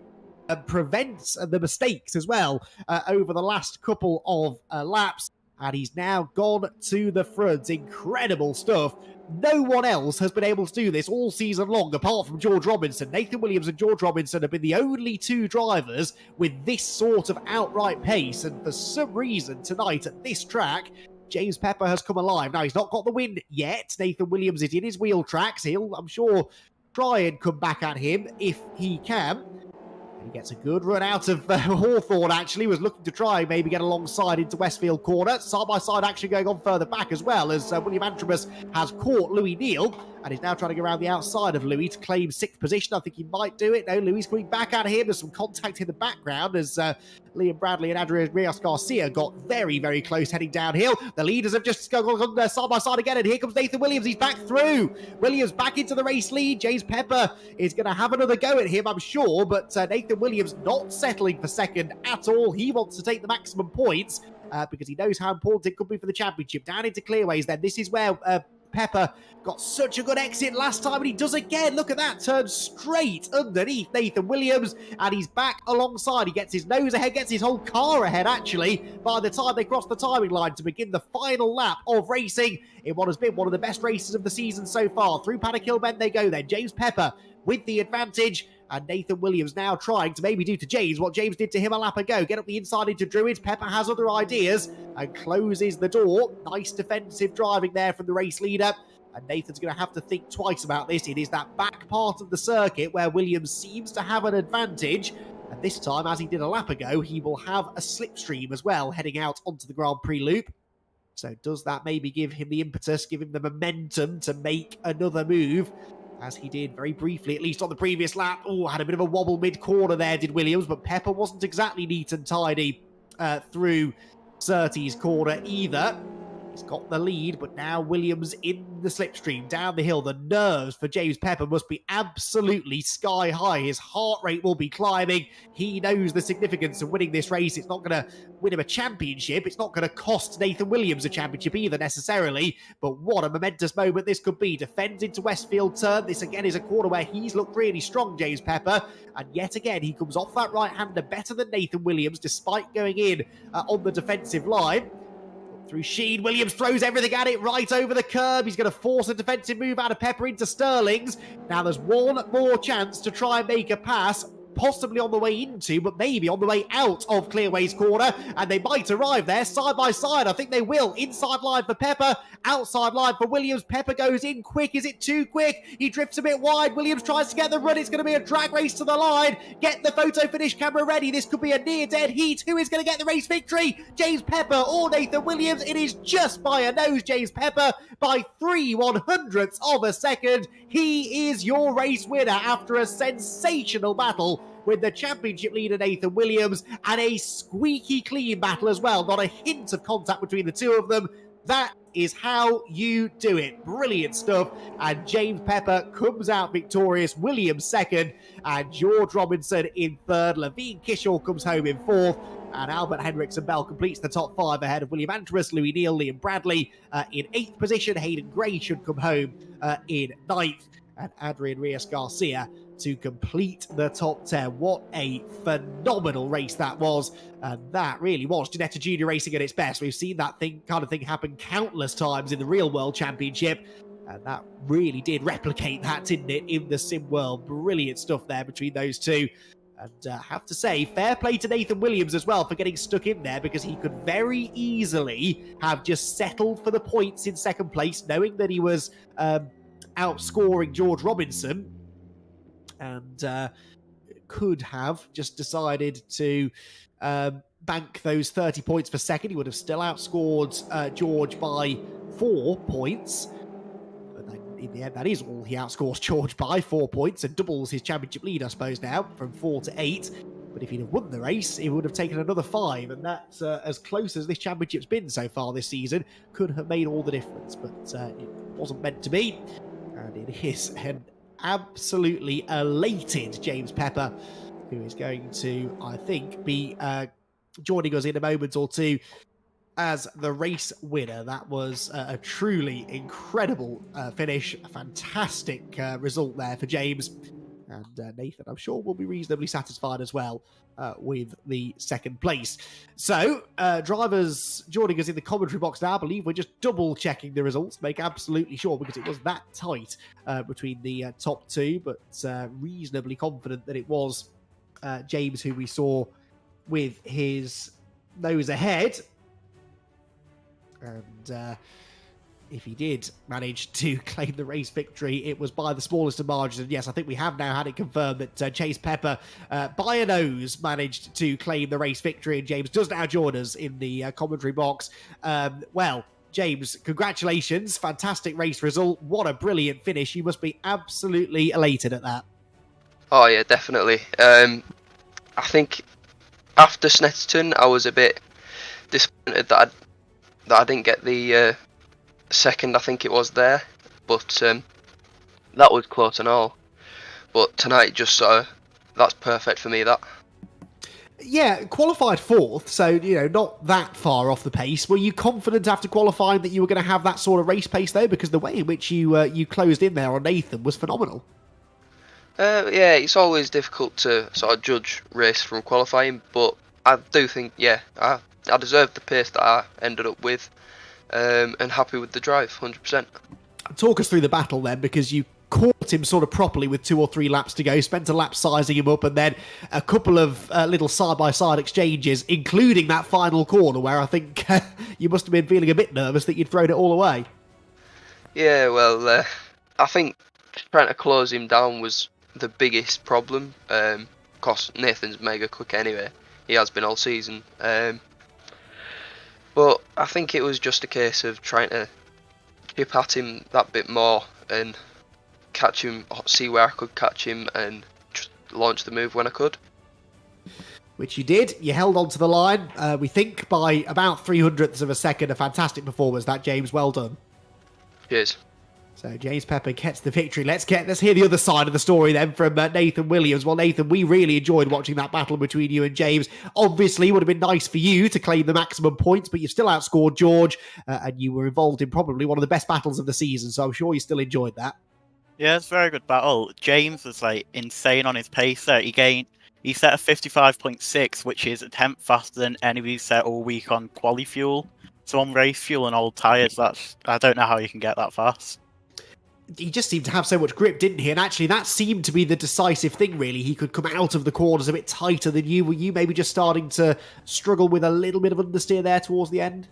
prevents the mistakes as well over the last couple of laps, and he's now gone to the front. Incredible stuff. No one else has been able to do this all season long apart from George Robinson. Nathan Williams and George Robinson have been the only 2 drivers with this sort of outright pace, and for some reason tonight at this track, James Pepper has come alive. Now, he's not got the win yet. Nathan Williams is in his wheel tracks. He'll, I'm sure, try and come back at him if he can. He gets a good run out of Hawthorne, actually. Was looking to try maybe get alongside into Westfield corner. Side-by-side action going on further back as well, as William Antremus has caught Louis Neal and is now trying to go around the outside of Louis to claim 6th position. I think he might do it. No, Louis coming back at him. There's some contact in the background as Liam Bradley and Adrian Rios Garcia got very, very close heading downhill. The leaders have just gone side-by-side again, and here comes Nathan Williams. He's back through. Williams back into the race lead. James Pepper is going to have another go at him, I'm sure, but Nathan Williams not settling for second at all. He wants to take the maximum points because he knows how important it could be for the championship. Down into clearways then. This is where Pepper got such a good exit last time, and he does again. Look at that. Turns straight underneath Nathan Williams, and he's back alongside. He gets his nose ahead, gets his whole car ahead, actually, by the time they cross the timing line to begin the final lap of racing in what has been one of the best races of the season so far. Through Paddock Hill Bend they go then. James Pepper with the advantage, and Nathan Williams now trying to maybe do to James what James did to him a lap ago. Get up the inside into Druids. Pepper has other ideas and closes the door. Nice defensive driving there from the race leader. And Nathan's going to have to think twice about this. It is that back part of the circuit where Williams seems to have an advantage. And this time, as he did a lap ago, he will have a slipstream as well, heading out onto the Grand Prix loop. So does that maybe give him the impetus, give him the momentum to make another move? As he did very briefly, at least on the previous lap. Oh, had a bit of a wobble mid-corner there, did Williams, but Pepper wasn't exactly neat and tidy through Surtees' corner either. He's got the lead, but now Williams in the slipstream down the hill. The nerves for James Pepper must be absolutely sky high. His heart rate will be climbing. He knows the significance of winning this race. It's not going to win him a championship. It's not going to cost Nathan Williams a championship either necessarily. But what a momentous moment this could be. Defends into Westfield turn. This again is a corner where he's looked really strong, James Pepper. And yet again, he comes off that right-hander better than Nathan Williams, despite going in on the defensive line. Through Sheen, Williams throws everything at it right over the curb. He's going to force a defensive move out of Pepper into Sterling's. Now there's one more chance to try and make a pass, possibly on the way into, but maybe on the way out of Clearway's corner, and they might arrive there side by side. I think they will. Inside line for Pepper, outside line for Williams. Pepper goes in quick. Is it too quick? He drifts a bit wide. Williams tries to get the run. It's going to be a drag race to the line. Get the photo finish camera ready. This could be a near dead heat. Who is going to get the race victory? James Pepper or Nathan Williams? It is just by a nose, James Pepper, by 3/100ths of a second. He is your race winner after a sensational battle with the championship leader Nathan Williams, and a squeaky clean battle as well. Not a hint of contact between the two of them. That is how you do it. Brilliant stuff. And James Pepper comes out victorious. Williams second, and George Robinson in third. Levine Kishore comes home in fourth. And Albert Henriksen Bell completes the top five ahead of William Andrus, Louis Neal, Liam Bradley in eighth position. Hayden Gray should come home in ninth. And Adrian Reyes Garcia to complete the top 10. What a phenomenal race that was. And that really was Ginetta Junior racing at its best. We've seen that kind of thing happen countless times in the real world championship. And that really did replicate that, didn't it, in the sim world. Brilliant stuff there between those two. And have to say, fair play to Nathan Williams as well for getting stuck in there, because he could very easily have just settled for the points in second place, knowing that he was outscoring George Robinson, and could have just decided to bank those 30 points for second. He would have still outscored George by 4 points. But then in the end, that is all he outscores George by, 4 points, and doubles his championship lead, I suppose, now from 4 to 8. But if he'd have won the race, he would have taken another 5, and that's as close as this championship's been so far this season. Could have made all the difference, but it wasn't meant to be. And it is an absolutely elated James Pepper, who is going to, I think, be joining us in a moment or two as the race winner. That was a truly incredible finish. A fantastic result there for James. And Nathan, I'm sure, will be reasonably satisfied as well with the second place. So, drivers joining us in the commentary box now. I believe we're just double checking the results to make absolutely sure, because it was that tight between the top two, but reasonably confident that it was James who we saw with his nose ahead. And if he did manage to claim the race victory, it was by the smallest of margins. And yes, I think we have now had it confirmed that Chase Pepper, by a nose, managed to claim the race victory. And James does now join us in the commentary box. Well, James, congratulations. Fantastic race result. What a brilliant finish. You must be absolutely elated at that. Oh, yeah, definitely. I think after Snetterton, I was a bit disappointed that I didn't get the second, I think it was there, but that was close and all. But tonight, just that's perfect for me. That. Yeah, qualified fourth, so not that far off the pace. Were you confident after qualifying that you were going to have that sort of race pace though? Because the way in which you closed in there on Nathan was phenomenal. Yeah, it's always difficult to sort of judge race from qualifying, but I do think, I deserved the pace that I ended up with. And happy with the drive, 100%. Talk us through the battle then, because you caught him sort of properly with 2 or 3 laps to go, spent a lap sizing him up, and then a couple of little side-by-side exchanges, including that final corner where I think you must have been feeling a bit nervous that you'd thrown it all away. Yeah, well, I think trying to close him down was the biggest problem. Of course, Nathan's mega quick anyway. He has been all season. But I think it was just a case of trying to chip at him that bit more and catch him, see where I could catch him, and just launch the move when I could. which you did. You held on to the line, we think, by about 300ths of a second. A fantastic performance, that, James. Well done. Cheers. So James Pepper gets the victory. Let's hear the other side of the story then from Nathan Williams. Well, Nathan, we really enjoyed watching that battle between you and James. Obviously, it would have been nice for you to claim the maximum points, but you still outscored George, and you were involved in probably one of the best battles of the season, so I'm sure you still enjoyed that. Yeah, it's a very good battle. James was like insane on his pace there. He set a 55.6, which is a tenth faster than anybody set all week on quali fuel. So on race fuel and old tyres, I don't know how you can get that fast. He just seemed to have so much grip, didn't he? And actually, that seemed to be the decisive thing, really. He could come out of the corners a bit tighter than you. Were you maybe just starting to struggle with a little bit of understeer there towards the end?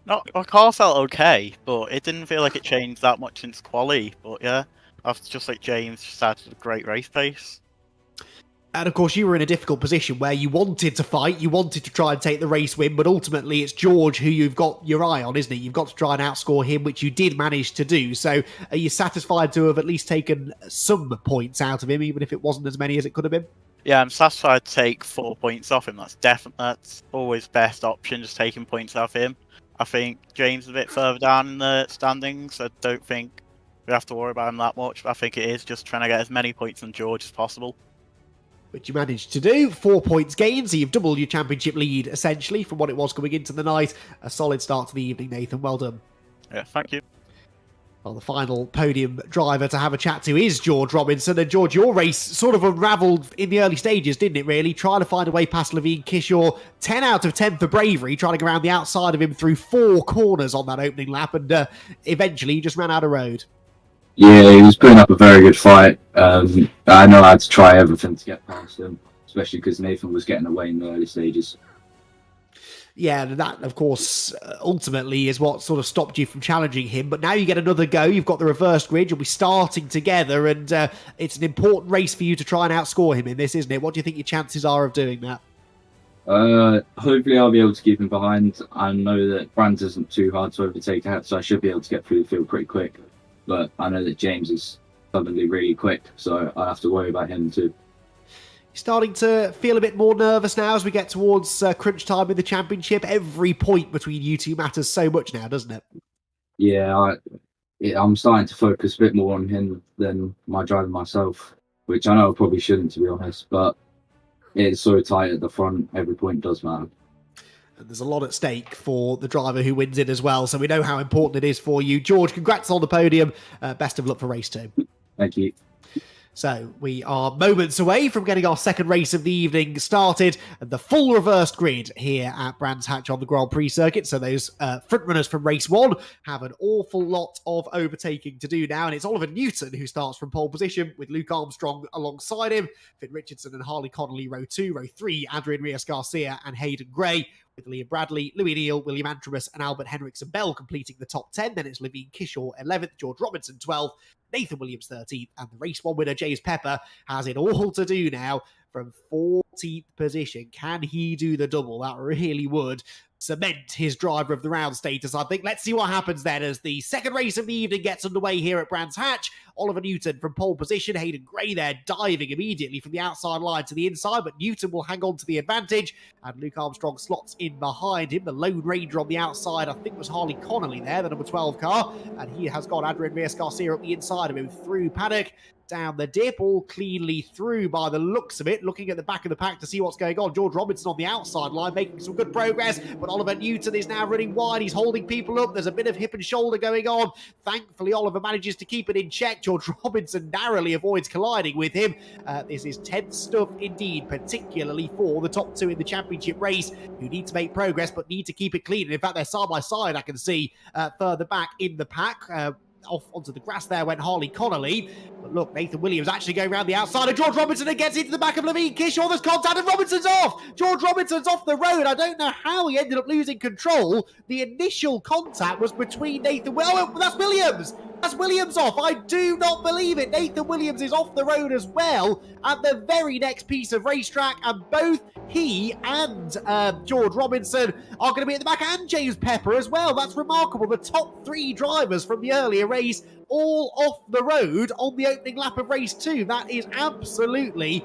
No, my car felt okay, but it didn't feel like it changed that much since quali. But yeah, after just like James, just had a great race pace. And of course, you were in a difficult position where you wanted to fight, you wanted to try and take the race win, but ultimately it's George who you've got your eye on, isn't it? You've got to try and outscore him, which you did manage to do. So are you satisfied to have at least taken some points out of him, even if it wasn't as many as it could have been? Yeah, I'm satisfied to take 4 points off him. That's always best option, just taking points off him. I think James is a bit further down in the standings. I don't think we have to worry about him that much, but I think it is just trying to get as many points than George as possible. Which you managed to do. 4 points gained, so you've doubled your championship lead, essentially, from what it was coming into the night. A solid start to the evening, Nathan. Well done. Yeah, thank you. Well, the final podium driver to have a chat to is George Robinson. And George, your race sort of unravelled in the early stages, didn't it, really? Trying to find a way past Levine Kishore. 10 out of 10 for bravery, trying to go around the outside of him through 4 corners on that opening lap, and eventually he just ran out of road. Yeah, he was putting up a very good fight. I know I had to try everything to get past him, especially because Nathan was getting away in the early stages. Yeah, and that, of course, ultimately is what sort of stopped you from challenging him. But now you get another go. You've got the reversed grid. You'll be starting together, and it's an important race for you to try and outscore him in this, isn't it? What do you think your chances are of doing that? Hopefully I'll be able to keep him behind. I know that Brands isn't too hard to overtake at, so I should be able to get through the field pretty quick. But I know that James is suddenly really quick, so I have to worry about him too. You're starting to feel a bit more nervous now as we get towards crunch time in the championship. Every point between you two matters so much now, doesn't it? Yeah, I'm starting to focus a bit more on him than my driving myself, which I know I probably shouldn't, to be honest, but it's so tight at the front, every point does matter. And there's a lot at stake for the driver who wins it as well, so we know how important it is for you. George, congrats on the podium. Best of luck for race 2. Thank you. So we are moments away from getting our second race of the evening started, and the full reversed grid here at Brands Hatch on the Grand Prix circuit. So those front runners from race 1 have an awful lot of overtaking to do now, and it's Oliver Newton who starts from pole position with Luke Armstrong alongside him, Finn Richardson and Harley Connolly row 2, row 3, Adrian Reyes-Garcia and Hayden Gray, with Liam Bradley, Louis Neal, William Antrobus and Albert Henriksen Bell completing the top 10. Then it's Levine Kishore 11th, George Robinson 12th, Nathan Williams 13th, and the race 1 winner, James Pepper, has it all to do now from 14th position. Can he do the double? That really would cement his driver of the round status, I think. Let's see what happens then as the second race of the evening gets underway here at Brands Hatch. Oliver Newton from pole position, Hayden Gray there diving immediately from the outside line to the inside, but Newton will hang on to the advantage, and Luke Armstrong slots in behind him. The Lone Ranger on the outside, I think, was Harley Connolly there, the number 12 car, and he has got Adrian Reyes-Garcia up the inside of him through paddock. Down the dip, all cleanly through by the looks of it. Looking at the back of the pack to see what's going on. George Robinson on the outside line making some good progress, but Oliver Newton is now running wide. He's holding people up. There's a bit of hip and shoulder going on. Thankfully, Oliver manages to keep it in check. George Robinson narrowly avoids colliding with him. This is tense stuff indeed, particularly for the top 2 in the championship race, who need to make progress but need to keep it clean. And in fact, they're side by side, I can see, further back in the pack. Off onto the grass there went Harley Connolly. But look, Nathan Williams actually going around the outside of George Robinson and gets into the back of Levine Kishore. There's contact and Robinson's off. George Robinson's off the road. I don't know how he ended up losing control. The initial contact was between Nathan... Oh, that's Williams. That's Williams off. I do not believe it. Nathan Williams is off the road as well at the very next piece of racetrack, and both he and George Robinson are going to be at the back, and James Pepper as well. That's remarkable. The top 3 drivers from the earlier race all off the road on the opening lap of race 2. That is absolutely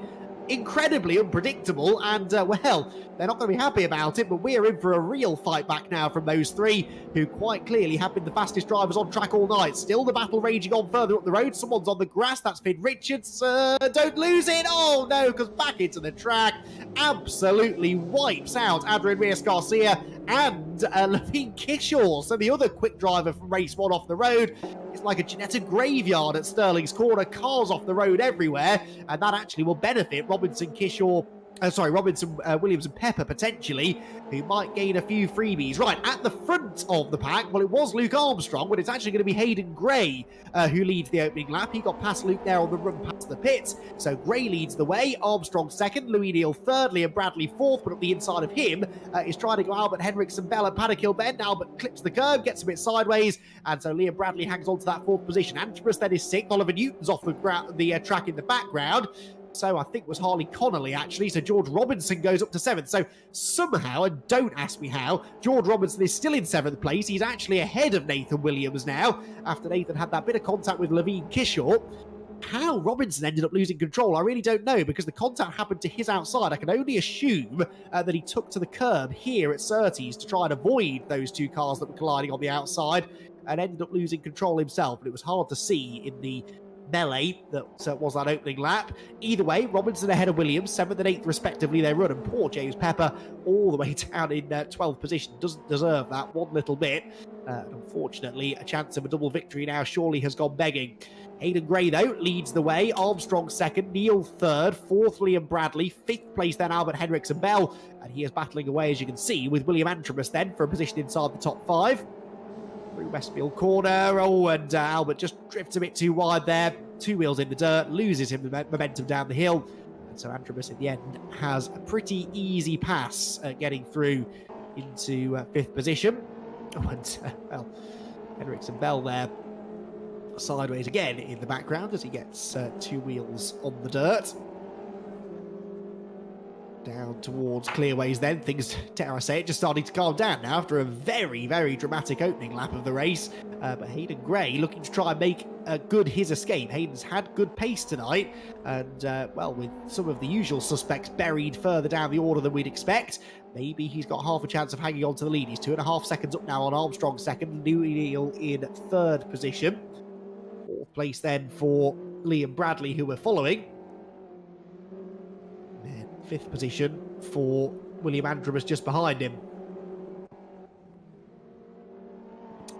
incredibly unpredictable, and, well, they're not going to be happy about it, but we're in for a real fight back now from those three, who quite clearly have been the fastest drivers on track all night. Still the battle raging on further up the road. Someone's on the grass. That's Finn Richards. Don't lose it. Oh, no, because back into the track. Absolutely wipes out Adrian Reyes-Garcia and Levine Kishore. So the other quick driver from race 1 off the road. It's like a Ginetta graveyard at Sterling's corner. Cars off the road everywhere, and that actually will benefit Robinson, Williams and Pepper potentially, who might gain a few freebies. Right, at the front of the pack, well, it was Luke Armstrong, but it's actually going to be Hayden Gray who leads the opening lap. He got past Luke there on the run past the pits, so Gray leads the way, Armstrong second, Louis Neal third, Liam Bradley fourth, but up the inside of him is trying to go Albert Henriksen Bell at Paddock Bend. Albert clips the curb, gets a bit sideways, and so Liam Bradley hangs on to that fourth position. Antrobus then is sixth, Oliver Newton's off the track in the background. So I think it was Harley Connolly, actually. So George Robinson goes up to 7th. So somehow, and don't ask me how, George Robinson is still in 7th place. He's actually ahead of Nathan Williams now, after Nathan had that bit of contact with Levine Kishore. How Robinson ended up losing control, I really don't know, because the contact happened to his outside. I can only assume that he took to the curb here at Surtees to try and avoid those two cars that were colliding on the outside, and ended up losing control himself. But it was hard to see in the melee that was that opening lap. Either way, Robinson ahead of Williams, 7th and 8th respectively they run, and poor James Pepper all the way down in 12th position. Doesn't deserve that one little bit. Unfortunately, a chance of a double victory now surely has gone begging. Hayden Gray, though, leads the way. Armstrong second, Neal third, fourth Liam Bradley, 5th place then Albert Henriksen Bell, and he is battling away, as you can see, with William Antrobus then for a position inside the top 5. Through Westfield corner. Oh, and Albert just drifts a bit too wide there. 2 wheels in the dirt, loses him the momentum down the hill. And so Antrobus in the end has a pretty easy pass getting through into 5th position. Oh, and well, Henriksen Bell there sideways again in the background as he gets 2 wheels on the dirt. Down towards clearways then. Things, dare I say it, just starting to calm down now after a very, very dramatic opening lap of the race. But Hayden Gray looking to try and make good his escape. Hayden's had good pace tonight, and well, with some of the usual suspects buried further down the order than we'd expect, maybe he's got half a chance of hanging on to the lead. He's 2.5 seconds up now on Armstrong second, Louis Neal in 3rd position. 4th place then for Liam Bradley, who we're following. 5th position for William Antrobus just behind him.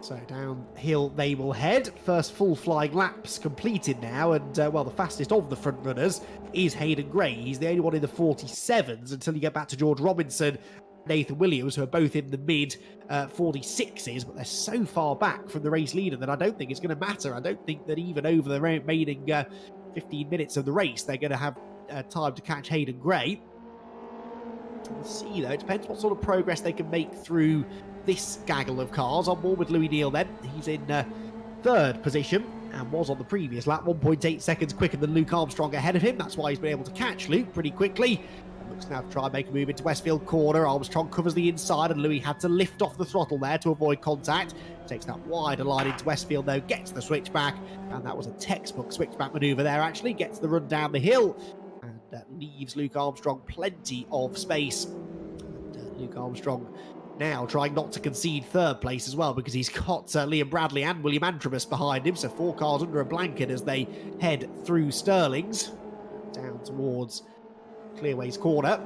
So downhill they will head. First full flying laps completed now, and well, the fastest of the front runners is Hayden Gray. He's the only one in the 47s until you get back to George Robinson, Nathan Williams, who are both in the mid 46s, but they're so far back from the race leader that I don't think it's going to matter. I don't think that even over the remaining 15 minutes of the race they're going to have time to catch Hayden Gray. We'll see, though. It depends what sort of progress they can make through this gaggle of cars. On board with Louis Neal then. He's in 3rd position and was on the previous lap 1.8 seconds quicker than Luke Armstrong ahead of him. That's why he's been able to catch Luke pretty quickly. And looks now to try and make a move into Westfield corner. Armstrong covers the inside, and Louis had to lift off the throttle there to avoid contact. Takes that wider line into Westfield, though, gets the switchback, and that was a textbook switchback manoeuvre there, actually. Gets the run down the hill, and leaves Luke Armstrong plenty of space. And Luke Armstrong now trying not to concede 3rd place as well, because he's got Liam Bradley and William Antrobus behind him, so 4 cars under a blanket as they head through Sterling's down towards Clearways corner.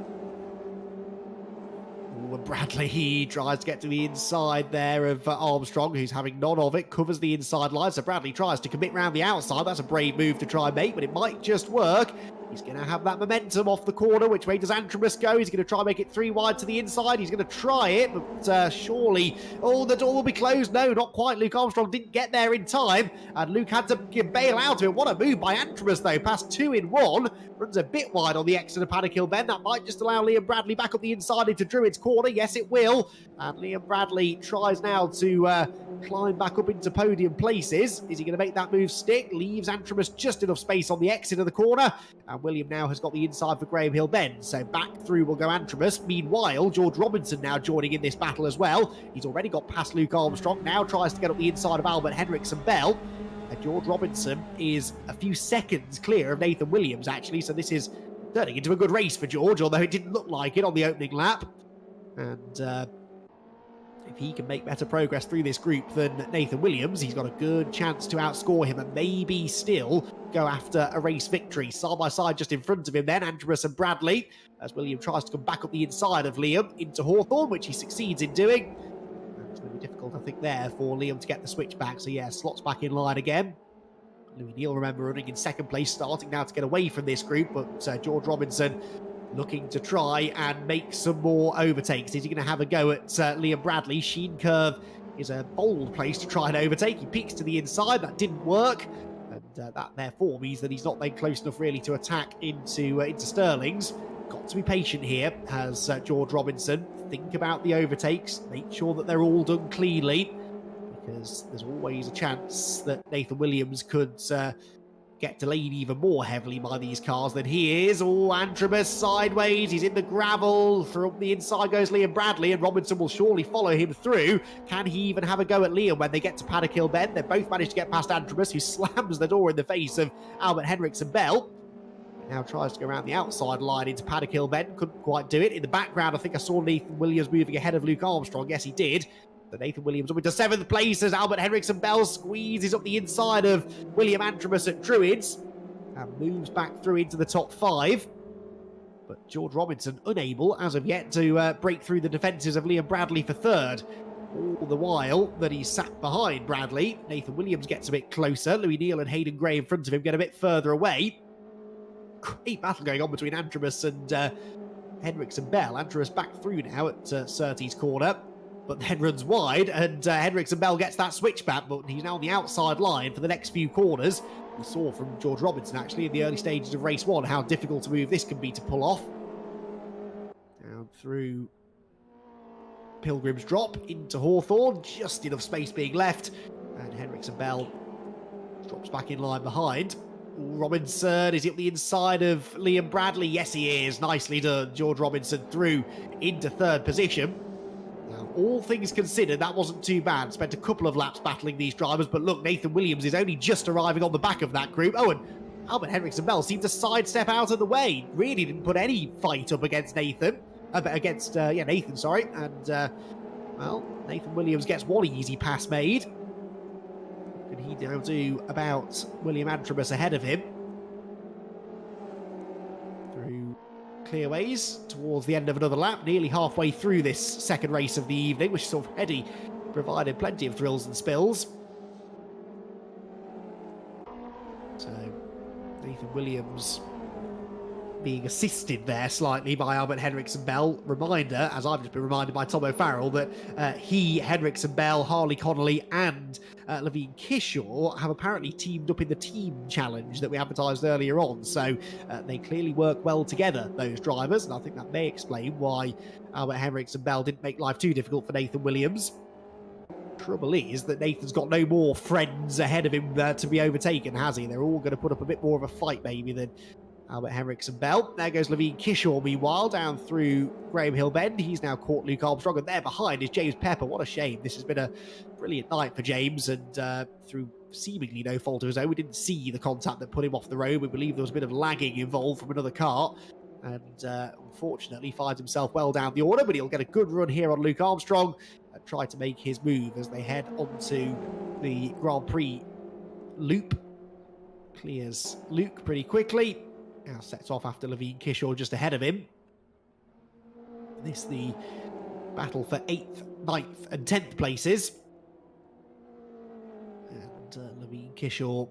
Bradley, he tries to get to the inside there of Armstrong, who's having none of it, covers the inside line, so Bradley tries to commit round the outside. That's a brave move to try and make, but it might just work. He's going to have that momentum off the corner. Which way does Antrobus go? He's going to try and make it 3 wide to the inside. He's going to try it, but surely... Oh, the door will be closed. No, not quite. Luke Armstrong didn't get there in time, and Luke had to bail out of it. What a move by Antrobus, though. Past 2 in 1. Runs a bit wide on the exit of Paddock Hill Bend. That might just allow Liam Bradley back up the inside into Druid's corner. Yes, it will. And Liam Bradley tries now to climb back up into podium places. Is he going to make that move stick? Leaves Antrobus just enough space on the exit of the corner. And William now has got the inside for Graham Hill Bend. So back through will go Antrobus. Meanwhile, George Robinson now joining in this battle as well. He's already got past Luke Armstrong. Now tries to get up the inside of Albert Henriksen Bell. And George Robinson is a few seconds clear of Nathan Williams, actually. So this is turning into a good race for George, although it didn't look like it on the opening lap. And if he can make better progress through this group than Nathan Williams, he's got a good chance to outscore him and maybe still go after a race victory. Side by side just in front of him then, Andrews and Bradley, as William tries to come back up the inside of Liam into Hawthorne, which he succeeds in doing. And it's going to be difficult, I think, there for Liam to get the switch back. So yeah, slots back in line again. Louis Neal, remember, running in second place, starting now to get away from this group, but George Robinson looking to try and make some more overtakes. Is he going to have a go at Liam Bradley? Sheen Curve is a bold place to try and overtake. He peeks to the inside. That didn't work. And that therefore means that he's not then close enough really to attack into Sterling's. Got to be patient here, has George Robinson. Think about the overtakes. Make sure that they're all done cleanly, because there's always a chance that Nathan Williams could get delayed even more heavily by these cars than he is. Oh, Antrobus sideways. He's in the gravel. From the inside goes Liam Bradley, and Robinson will surely follow him through. Can he even have a go at Liam when they get to Paddock Hill Bend? They both managed to get past Antrobus, who slams the door in the face of Albert Henriksen Bell. Now tries to go around the outside line into Paddock Hill Bend. Couldn't quite do it. In the background, I think I saw Nathan Williams moving ahead of Luke Armstrong. Yes, he did. So Nathan Williams up into 7th place as Albert Henriksen Bell squeezes up the inside of William Antrobus at Druids and moves back through into the top 5. But George Robinson unable, as of yet, to break through the defences of Liam Bradley for 3rd. All the while that he's sat behind Bradley, Nathan Williams gets a bit closer. Louis Neal and Hayden Gray in front of him get a bit further away. Great battle going on between Antrobus and Henriksen Bell. Antrobus back through now at Surtees corner, but then runs wide, and Henriksen Bell gets that switch back, but he's now on the outside line for the next few corners. We saw from George Robinson, actually, in the early stages of race 1, how difficult a move this can be to pull off. Down through Pilgrim's Drop into Hawthorne, just enough space being left, and Henriksen Bell drops back in line behind. Robinson, is he up the inside of Liam Bradley? Yes, he is. Nicely done. George Robinson through into 3rd position. Now, all things considered, that wasn't too bad. Spent a couple of laps battling these drivers, but look, Nathan Williams is only just arriving on the back of that group. Oh, and Albert Henriksen Bell seemed to sidestep out of the way. Really didn't put any fight up against Nathan. Nathan, sorry. And, well, Nathan Williams gets one easy pass made. What can he now do about William Antrobus ahead of him? Through clearways towards the end of another lap, nearly halfway through this second race of the evening, which has already provided plenty of thrills and spills. So, Nathan Williams being assisted there slightly by Albert Henriksen Bell. Reminder, as I've just been reminded by Tom O'Farrell, that he, Henriksen Bell, Harley Connolly and Levine Kishore have apparently teamed up in the team challenge that we advertised earlier on. So they clearly work well together, those drivers, and I think that may explain why Albert Henriksen Bell didn't make life too difficult for Nathan Williams. Trouble is that Nathan's got no more friends ahead of him to be overtaken, has he? They're all going to put up a bit more of a fight, maybe, than Albert Henriksen Bell. There goes Levine Kishore, meanwhile, down through Graham Hill Bend. He's now caught Luke Armstrong, and there behind is James Pepper. What a shame. This has been a brilliant night for James, and through seemingly no fault of his own, we didn't see the contact that put him off the road. We believe there was a bit of lagging involved from another car, and unfortunately finds himself well down the order, but he'll get a good run here on Luke Armstrong and try to make his move as they head onto the Grand Prix loop. Clears Luke pretty quickly. Now sets off after Levine Kishore just ahead of him. This the battle for 8th, 9th and 10th places. And Levine Kishore,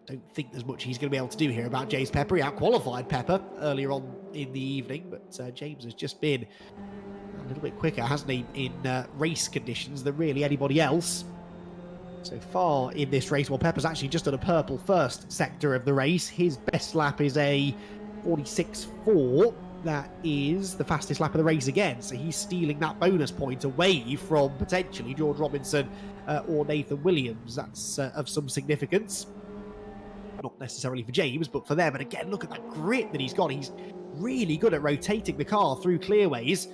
don't think there's much he's going to be able to do here about James Pepper. He outqualified Pepper earlier on in the evening, but James has just been a little bit quicker, hasn't he, in race conditions than really anybody else. So far in this race, well, Pepper's actually just done a purple first sector of the race. His best lap is a 46.4. That is the fastest lap of the race again. So he's stealing that bonus point away from potentially George Robinson or Nathan Williams. That's of some significance. Not necessarily for James, but for them. And again, look at that grip that he's got. He's really good at rotating the car through clearways.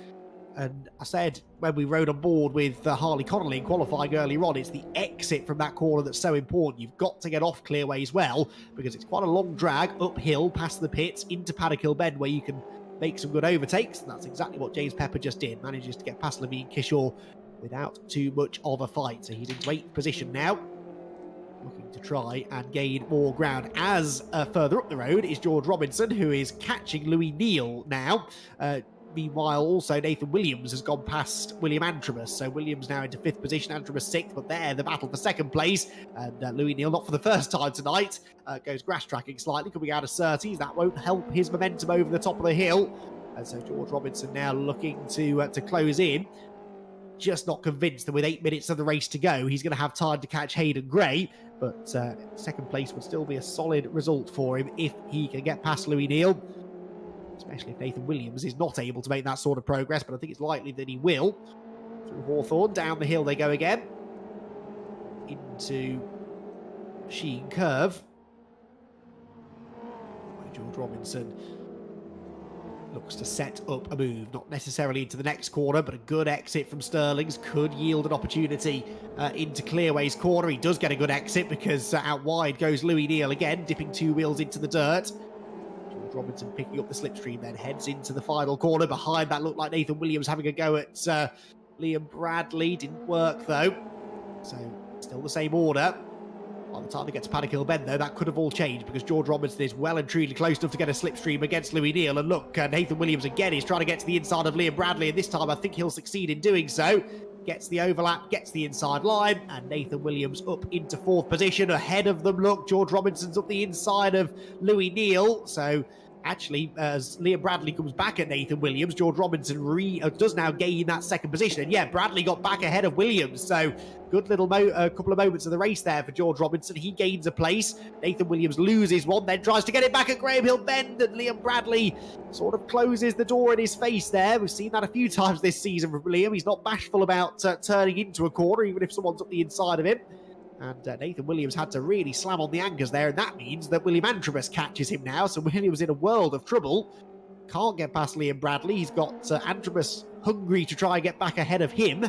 And I said when we rode on board with Harley Connolly in qualifying earlier on, it's the exit from that corner that's so important. You've got to get off Clearways well, because it's quite a long drag uphill past the pits into Paddock Hill Bend where you can make some good overtakes. And that's exactly what James Pepper just did. Manages to get past Levine Kishore without too much of a fight. So he's in great position now, looking to try and gain more ground. As further up the road is George Robinson, who is catching Louis Neal now. Meanwhile, also Nathan Williams has gone past William Antrobus. So Williams now into 5th position, Antrobus 6th, but there, the battle for 2nd place. And Louis Neal, not for the first time tonight, goes grass tracking slightly, coming out of Surtees. That won't help his momentum over the top of the hill. And so George Robinson now looking to close in. Just not convinced that with 8 minutes of the race to go, he's going to have time to catch Hayden Gray. But 2nd place would still be a solid result for him if he can get past Louis Neal. Especially if Nathan Williams is not able to make that sort of progress, but I think it's likely that he will. Through Hawthorne, down the hill they go again. Into Sheen Curve. George Robinson looks to set up a move, not necessarily into the next corner, but a good exit from Sterling's could yield an opportunity into Clearways corner. He does get a good exit because out wide goes Louis Neal again, dipping 2 wheels into the dirt. Robinson picking up the slipstream, then heads into the final corner. Behind that looked like Nathan Williams having a go at Liam Bradley. Didn't work though. So still the same order. By the time they get to Paddock Hill Bend though, that could have all changed because George Robinson is well and truly close enough to get a slipstream against Louis Neal. And look, Nathan Williams again is trying to get to the inside of Liam Bradley, and this time I think he'll succeed in doing so. Gets the overlap, gets the inside line, and Nathan Williams up into 4th position. Ahead of them, look, George Robinson's up the inside of Louis Neal. So actually, as Liam Bradley comes back at Nathan Williams, George Robinson does now gain that 2nd position. And yeah, Bradley got back ahead of Williams. So good little couple of moments of the race there for George Robinson. He gains a place. Nathan Williams loses one, then tries to get it back at Graham Hill Bend. And Liam Bradley sort of closes the door in his face there. We've seen that a few times this season from Liam. He's not bashful about turning into a corner, even if someone's up the inside of him. And Nathan Williams had to really slam on the anchors there, and that means that William Antrobus catches him now. So Williams in a world of trouble. Can't get past Liam Bradley. He's got Antrobus hungry to try and get back ahead of him.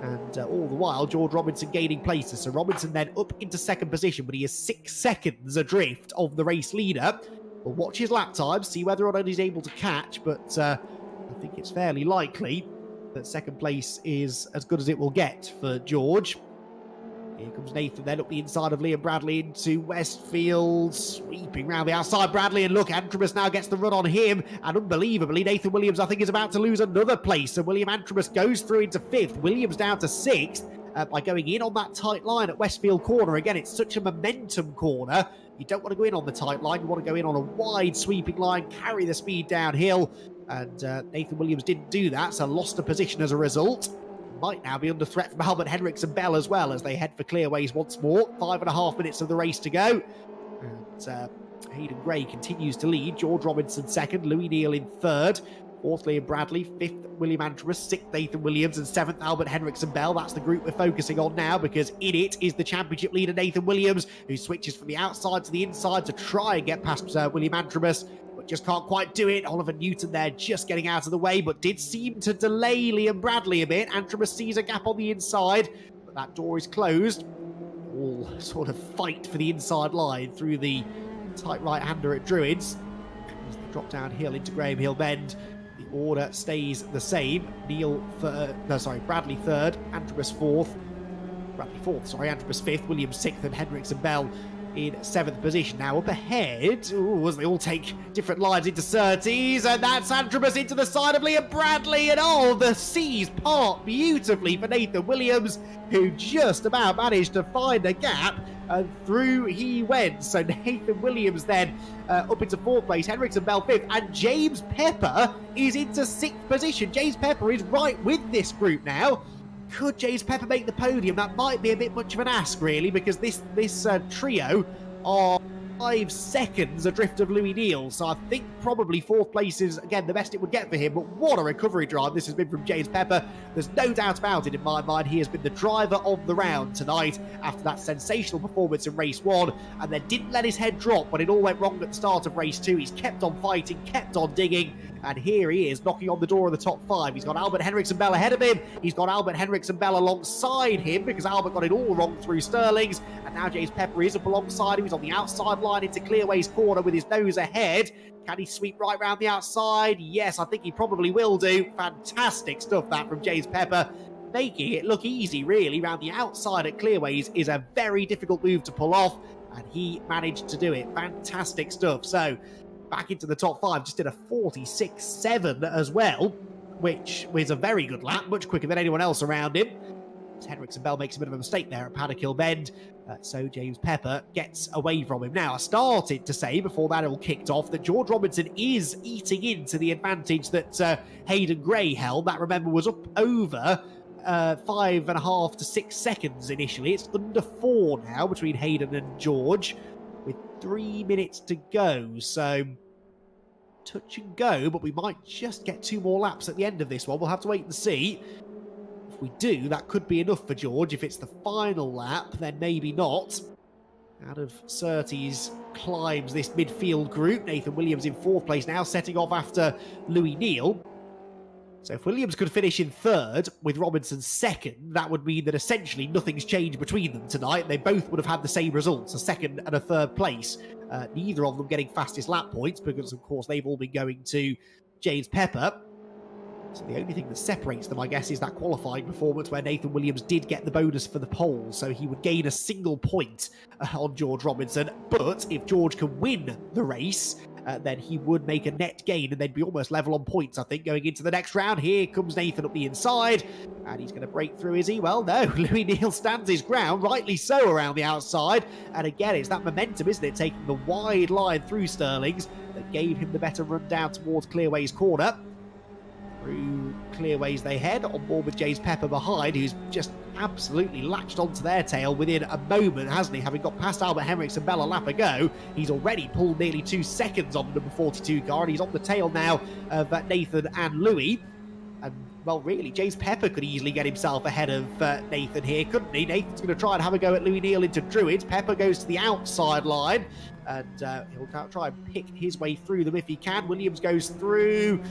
And all the while, George Robinson gaining places. So Robinson then up into 2nd position, but he is 6 seconds adrift of the race leader. We'll watch his lap time, see whether or not he's able to catch, but I think it's fairly likely that 2nd place is as good as it will get for George. Here comes Nathan then up the inside of Liam Bradley into Westfield, sweeping round the outside Bradley, and look, Antrobus now gets the run on him, and unbelievably Nathan Williams I think is about to lose another place, and William Antrobus goes through into 5th, Williams down to 6th by going in on that tight line at Westfield corner. Again, it's such a momentum corner. You don't want to go in on the tight line, you want to go in on a wide sweeping line, carry the speed downhill, and Nathan Williams didn't do that, so lost a position as a result. Might now be under threat from Helmut Henriksen Bell as well as they head for Clearways once more. 5.5 minutes of the race to go. And Hayden Gray continues to lead. George Robinson 2nd, Louis Neal in 3rd. 4th, Liam Bradley. 5th, William Antrobus. 6th, Nathan Williams. And 7th, Albert Henriksen Bell. That's the group we're focusing on now because in it is the championship leader, Nathan Williams, who switches from the outside to the inside to try and get past William Antrobus. Just can't quite do it. Oliver Newton there just getting out of the way, but did seem to delay Liam Bradley a bit. Antrobus sees a gap on the inside, but that door is closed. All sort of fight for the inside line through the tight right-hander at Druids. As they drop downhill into Graham Hill Bend, the order stays the same. Bradley 3rd, Antrobus 4th. Antrobus 5th, Williams 6th, and Henriksen Bell in 7th position. Now up ahead, as they all take different lines into Surtees, and that's Antrobus into the side of Liam Bradley, and the seas part beautifully for Nathan Williams, who just about managed to find a gap, and through he went. So Nathan Williams then up into 4th place, Henriksen Bell 5th, and James Pepper is into 6th position. James Pepper is right with this group now. Could James Pepper make the podium? That might be a bit much of an ask, really, because this trio are 5 seconds adrift of Louis Neal. So I think probably 4th place is, again, the best it would get for him. But what a recovery drive this has been from James Pepper. There's no doubt about it in my mind. He has been the driver of the round tonight after that sensational performance in race 1, and then didn't let his head drop when it all went wrong at the start of race 2. He's kept on fighting, kept on digging, And here he is, knocking on the door of the top 5. He's got Albert Henriksen-Bell ahead of him. He's got Albert Henriksen-Bell alongside him because Albert got it all wrong through Sterling's. And now James Pepper is up alongside him. He's on the outside line into Clearway's corner with his nose ahead. Can he sweep right round the outside? Yes, I think he probably will do. Fantastic stuff that from James Pepper. Making it look easy, really, round the outside at Clearways is a very difficult move to pull off. And he managed to do it. Fantastic stuff. So, back into the top 5, just did a 46.7 as well, which was a very good lap, much quicker than anyone else around him. Henriksen-Bell makes a bit of a mistake there at Paddock Bend, so James Pepper gets away from him. Now, I started to say before that all kicked off that George Robinson is eating into the advantage that Hayden Gray held. That, remember, was up over 5.5 to 6 seconds initially. It's under 4 now between Hayden and George, with 3 minutes to go. So, touch and go, but we might just get 2 more laps at the end of this one. We'll have to wait and see. If we do, that could be enough for George. If it's the final lap, then maybe not. Out of Surtees climbs this midfield group. Nathan Williams in 4th place now, setting off after Louis Neal. So if Williams could finish in 3rd with Robinson 2nd, that would mean that essentially nothing's changed between them tonight. They both would have had the same results, a 2nd and a 3rd place. Neither of them getting fastest lap points because, of course, they've all been going to James Pepper. So the only thing that separates them, I guess, is that qualifying performance where Nathan Williams did get the bonus for the pole. So he would gain a single point on George Robinson. But if George can win the race, then he would make a net gain and they'd be almost level on points, I think, going into the next round. Here comes Nathan up the inside, and he's going to break through, is he? Well, no. Louis Neal stands his ground, rightly so, around the outside. And again, it's that momentum, isn't it, taking the wide line through Sterling's that gave him the better run down towards Clearway's corner. Through Clearways they head, on board with James Pepper behind, who's just absolutely latched onto their tail within a moment, hasn't he? Having got past Albert Henriksen-Bell a lap ago, he's already pulled nearly 2 seconds on the number 42 car, and he's on the tail now of Nathan and Louis. And, well, really, James Pepper could easily get himself ahead of Nathan here, couldn't he? Nathan's going to try and have a go at Louis Neal into Druids. Pepper goes to the outside line, and he'll try and pick his way through them if he can. Williams goes through.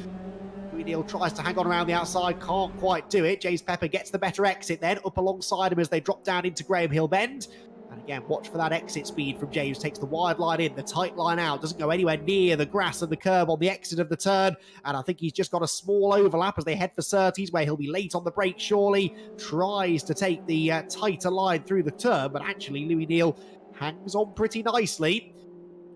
Louis Neal tries to hang on around the outside, can't quite do it. James Pepper gets the better exit then, up alongside him as they drop down into Graham Hill Bend. And again, watch for that exit speed from James. Takes the wide line in, the tight line out, doesn't go anywhere near the grass and the curb on the exit of the turn. And I think he's just got a small overlap as they head for Surtees, where he'll be late on the brake surely. Tries to take the tighter line through the turn, but actually Louis Neal hangs on pretty nicely.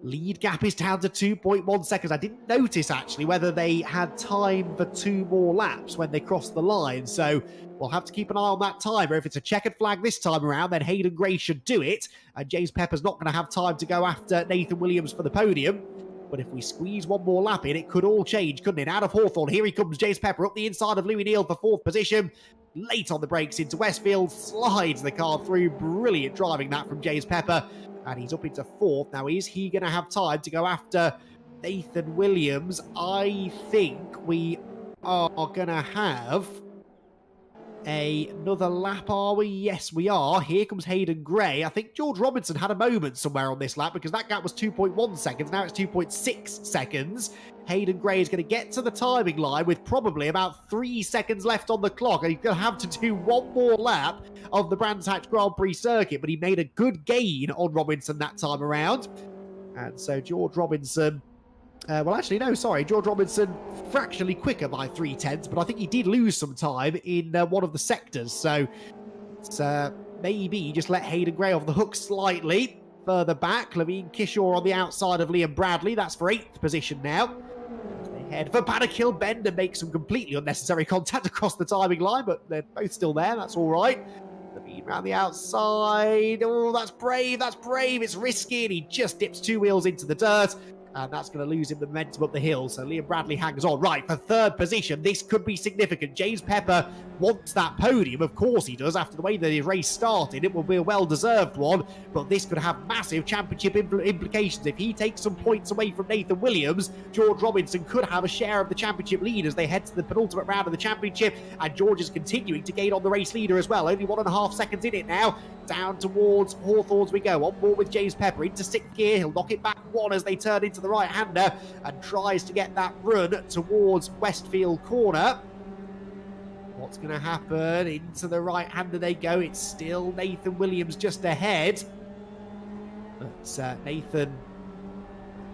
Lead gap is down to 2.1 seconds. I didn't notice, actually, whether they had time for 2 more laps when they crossed the line. So we'll have to keep an eye on that timer. If it's a checkered flag this time around, then Hayden Gray should do it. And James Pepper's not going to have time to go after Nathan Williams for the podium. But if we squeeze 1 more lap in, it could all change, couldn't it? Out of Hawthorne, here he comes, James Pepper, up the inside of Louis Neal for 4th position. Late on the brakes into Westfield, slides the car through. Brilliant driving that from James Pepper. And he's up into 4th. Now, is he going to have time to go after Nathan Williams? I think we are going to have another lap, are we? Yes, we are. Here comes Hayden Gray. I think George Robinson had a moment somewhere on this lap because that gap was 2.1 seconds. Now it's 2.6 seconds. Hayden Gray is going to get to the timing line with probably about 3 seconds left on the clock. And he's going to have to do 1 more lap of the Brands Hatch Grand Prix circuit. But he made a good gain on Robinson that time around. And so George Robinson... George Robinson fractionally quicker by 0.3, but I think he did lose some time in one of the sectors. So it's maybe just let Hayden Gray off the hook slightly. Further back, Levine Kishore on the outside of Liam Bradley. That's for 8th position now. They head for Paddock Hill Bend and make some completely unnecessary contact across the timing line, but they're both still there. That's all right. Levine around the outside. Oh, that's brave. That's brave. It's risky, and he just dips 2 wheels into the dirt. And that's going to lose him the momentum up the hill. So Liam Bradley hangs on. Right, for 3rd position, this could be significant. James Pepper wants that podium. Of course he does. After the way that his race started, it will be a well-deserved one. But this could have massive championship implications. If he takes some points away from Nathan Williams, George Robinson could have a share of the championship lead as they head to the penultimate round of the championship. And George is continuing to gain on the race leader as well. Only 1.5 seconds in it now. Down towards Hawthorne we go. On board with James Pepper into 6th gear. He'll knock it back 1 as they turn into into the right-hander and tries to get that run towards Westfield Corner. What's going to happen? Into the right-hander they go. It's still Nathan Williams just ahead. But Nathan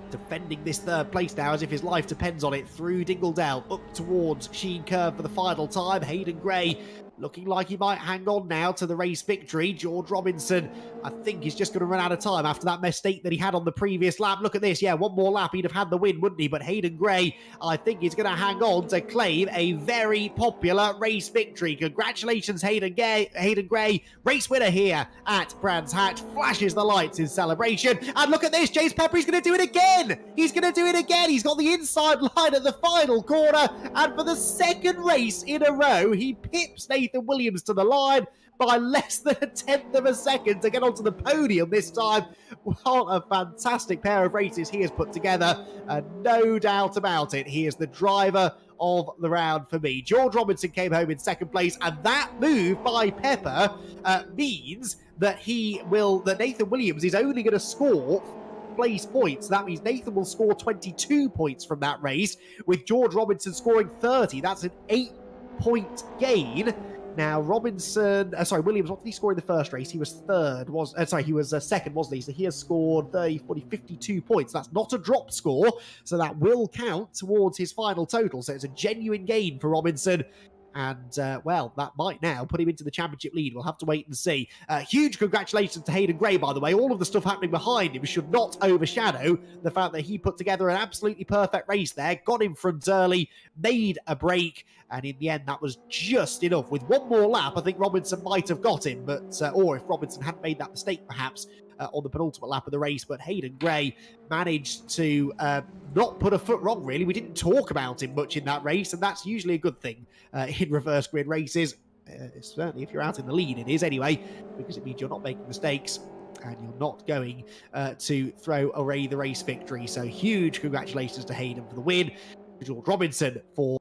defending this third place now as if his life depends on it, through Dingledale up towards Sheen Curve for the final time. Hayden Gray looking like he might hang on now to the race victory. George Robinson, I think, he's just going to run out of time after that mistake that he had on the previous lap. Look at this. Yeah, one more lap, he'd have had the win, wouldn't he? But Hayden Gray, I think he's going to hang on to claim a very popular race victory. Congratulations, Hayden Gray, race winner here at Brands Hatch. Flashes the lights in celebration. And look at this. James Pepper, he's going to do it again. He's going to do it again. He's got the inside line at the final corner. And for the second race in a row, he pips Nathan Williams to the line by less than a tenth of a second to get onto the podium this time. What a fantastic pair of races he has put together, and no doubt about it, he is the driver of the round for me. George Robinson came home in second place, and that move by Pepper means that Nathan Williams is only going to score place points. That means Nathan will score 22 points from that race, with George Robinson scoring 30. That's an 8-point gain. Now, Williams, what did he score in the first race? He was he was second, wasn't he? So he has scored 30, 40, 52 points. That's not a drop score, so that will count towards his final total. So it's a genuine gain for Robinson. And, well, that might now put him into the championship lead. We'll have to wait and see. Huge congratulations to Hayden Gray, by the way. All of the stuff happening behind him should not overshadow the fact that he put together an absolutely perfect race there, got in front early, made a break, and in the end, that was just enough. With one more lap, I think Robinson might have got him, but or if Robinson hadn't made that mistake, perhaps, on the penultimate lap of the race. But Hayden Gray managed to not put a foot wrong, really. We didn't talk about him much in that race, and that's usually a good thing in reverse grid races. Certainly, if you're out in the lead, it is anyway, because it means you're not making mistakes and you're not going to throw away the race victory. So huge congratulations to Hayden for the win, to George Robinson for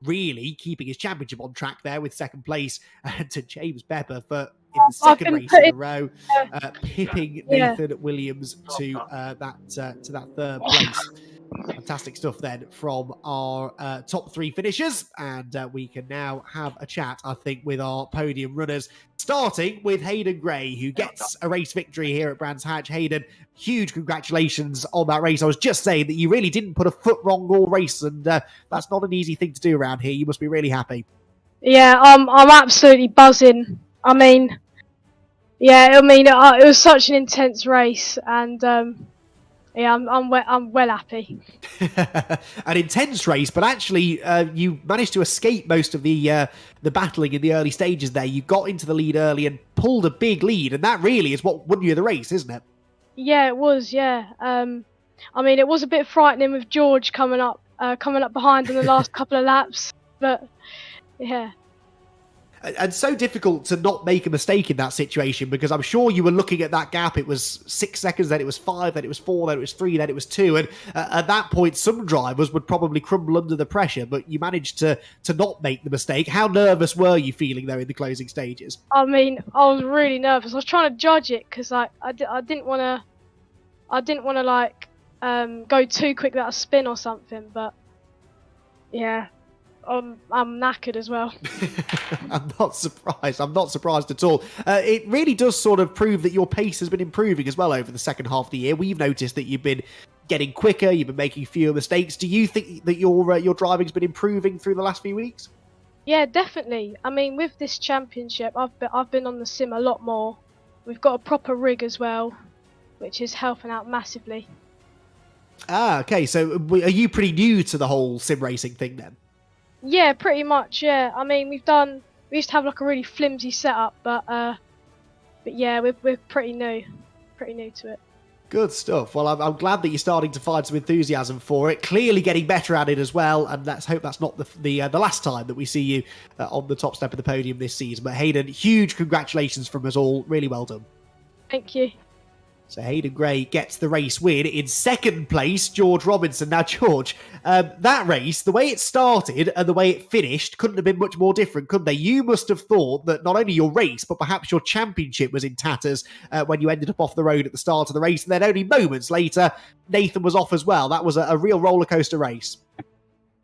really keeping his championship on track there with second place, and to James Pepper for, in the second race in a row, pipping Nathan Williams to that third place. Fantastic stuff then from our top three finishers, and we can now have a chat, I think, with our podium runners, starting with Hayden Gray, who gets a race victory here at Brands Hatch. Hayden, huge congratulations on that race. I was just saying that you really didn't put a foot wrong all race, and that's not an easy thing to do around here. You must be really happy. Yeah, I'm absolutely buzzing. It was such an intense race, and I'm well happy. An intense race, but actually you managed to escape most of the battling in the early stages there. You got into the lead early and pulled a big lead, and that really is what won you the race, isn't it? Yeah, it was, yeah. It was a bit frightening with George coming up behind in the last couple of laps, but yeah. And so difficult to not make a mistake in that situation, because I'm sure you were looking at that gap. It was 6 seconds, then it was 5, then it was 4, then it was 3, then it was 2. And at that point, some drivers would probably crumble under the pressure, but you managed to not make the mistake. How nervous were you feeling, though, in the closing stages? I was really nervous. I was trying to judge it, because I didn't want to go too quick without a spin or something, but yeah. I'm knackered as well. I'm not surprised at all. It really does sort of prove that your pace has been improving as well over the second half of the year. We've noticed that you've been getting quicker, you've been making fewer mistakes. Do you think that your driving's been improving through the last few weeks? Yeah, definitely. With this championship, I've been on the sim a lot more. We've got a proper rig as well, which is helping out massively. Ah, okay. So are you pretty new to the whole sim racing thing then? Yeah, pretty much, yeah. We used to have like a really flimsy setup, but yeah, we're pretty new to it. Good stuff. Well, I'm glad that you're starting to find some enthusiasm for it. Clearly getting better at it as well, and let's hope that's not the last time that we see you on the top step of the podium this season. But Hayden, huge congratulations from us all. Really well done. Thank you. So Hayden Gray gets the race win. In second place, George Robinson. Now, George, that race, the way it started and the way it finished couldn't have been much more different, could they? You must have thought that not only your race, but perhaps your championship was in tatters when you ended up off the road at the start of the race. And then only moments later, Nathan was off as well. That was a real roller coaster race.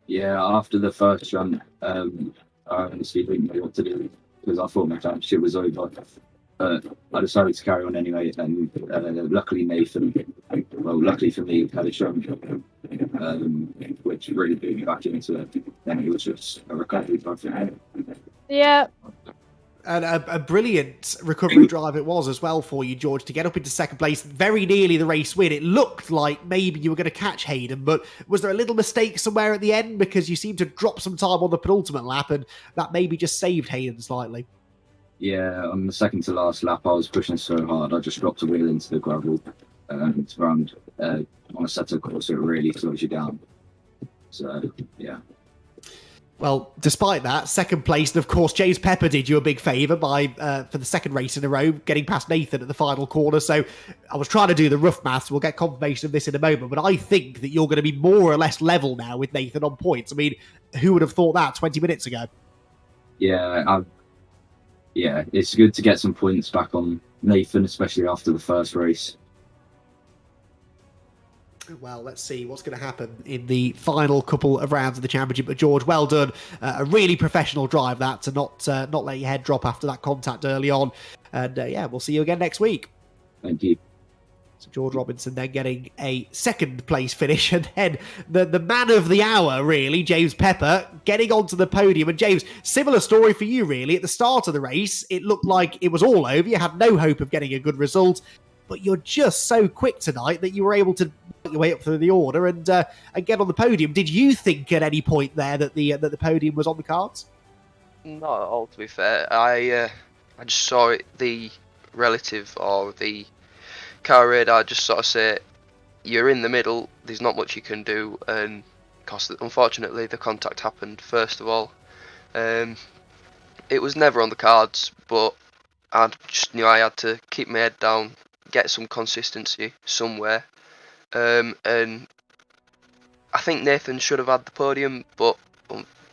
Yeah, after the first run, I honestly didn't know what to do because I thought my championship was over. I decided to carry on anyway, and luckily luckily for me, had a stroke, which really put me back into it. Then it was just a recovery drive for me. Yeah. And a brilliant recovery drive it was as well for you, George, to get up into second place, very nearly the race win. It looked like maybe you were going to catch Hayden, but was there a little mistake somewhere at the end? Because you seemed to drop some time on the penultimate lap, and that maybe just saved Hayden slightly. Yeah, on the second to last lap, I was pushing so hard, I just dropped a wheel into the gravel. It's around on a set of course, so it really slows you down. So, yeah. Well, despite that, second place, and of course, James Pepper did you a big favour by, for the second race in a row, getting past Nathan at the final corner. So I was trying to do the rough maths. We'll get confirmation of this in a moment, but I think that you're going to be more or less level now with Nathan on points. I mean, who would have thought that 20 minutes ago? Yeah, it's good to get some points back on Nathan, especially after the first race. Well, let's see what's going to happen in the final couple of rounds of the championship. But George, well done. A really professional drive that to not let your head drop after that contact early on. And yeah, we'll see you again next week. Thank you. So George Robinson then getting a second place finish, and then the man of the hour, really, James Pepper, getting onto the podium. And James, similar story for you, really. At the start of the race, it looked like it was all over. You had no hope of getting a good result, but you're just so quick tonight that you were able to work your way up through the order and get on the podium. Did you think at any point there that the podium was on the cards? Not at all, to be fair. I just saw it, the relative or the car radar just sort of say you're in the middle, there's not much you can do, and because unfortunately the contact happened first of all. It was never on the cards, but I just knew I had to keep my head down, get some consistency somewhere, and I think Nathan should have had the podium, but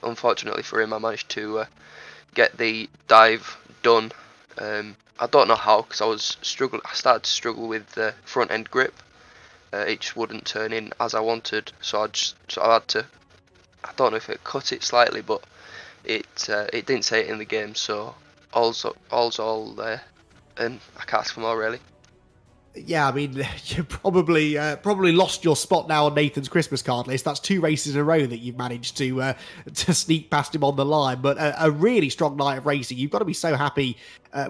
unfortunately for him I managed to get the dive done. I don't know how, because I started to struggle with the front end grip. It just wouldn't turn in as I wanted, so I had to. I don't know if it cut it slightly, but it didn't say it in the game, so all's all there, and I can't ask for more really. Yeah, I mean, you probably lost your spot now on Nathan's Christmas card list. That's 2 races in a row that you've managed to sneak past him on the line. But a really strong night of racing. You've got to be so happy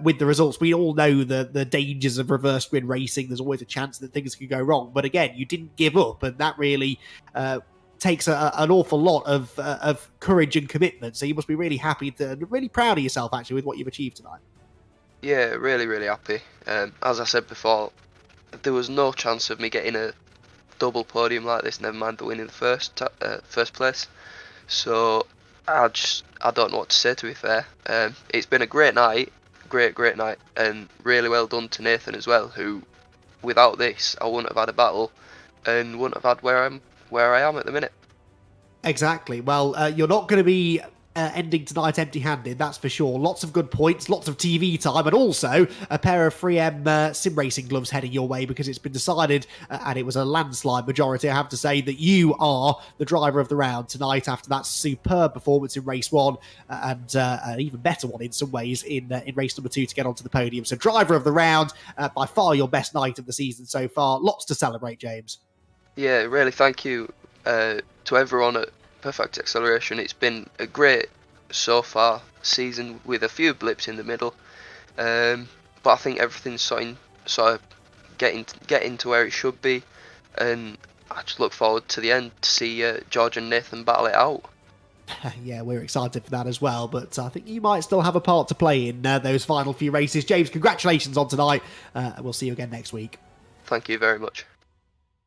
with the results. We all know the dangers of reverse grid racing. There's always a chance that things could go wrong. But again, you didn't give up, and that really takes an awful lot of courage and commitment. So you must be really happy, really proud of yourself, actually, with what you've achieved tonight. Yeah, really, really happy. As I said before, there was no chance of me getting a double podium like this, never mind the win in the first place. So I don't know what to say, to be fair. It's been a great night, great night, and really well done to Nathan as well, who without this I wouldn't have had a battle and wouldn't have had where I am at the minute. Exactly. Well, you're not going to be ending tonight empty-handed, that's for sure. Lots of good points, lots of TV time, and also a pair of 3M sim racing gloves heading your way, because it's been decided, and it was a landslide majority, I have to say, that you are the driver of the round tonight after that superb performance in race 1, and an even better one in some ways in race number 2 to get onto the podium. So driver of the round, by far your best night of the season so far. Lots to celebrate, James. Yeah, really thank you to everyone at Perfect Acceleration. It's been a great so far season with a few blips in the middle, but I think everything's sort of getting to where it should be, and I just look forward to the end to see George and Nathan battle it out. Yeah, we're excited for that as well, but I think you might still have a part to play in those final few races. James, congratulations on tonight. We'll see you again next week. Thank you very much.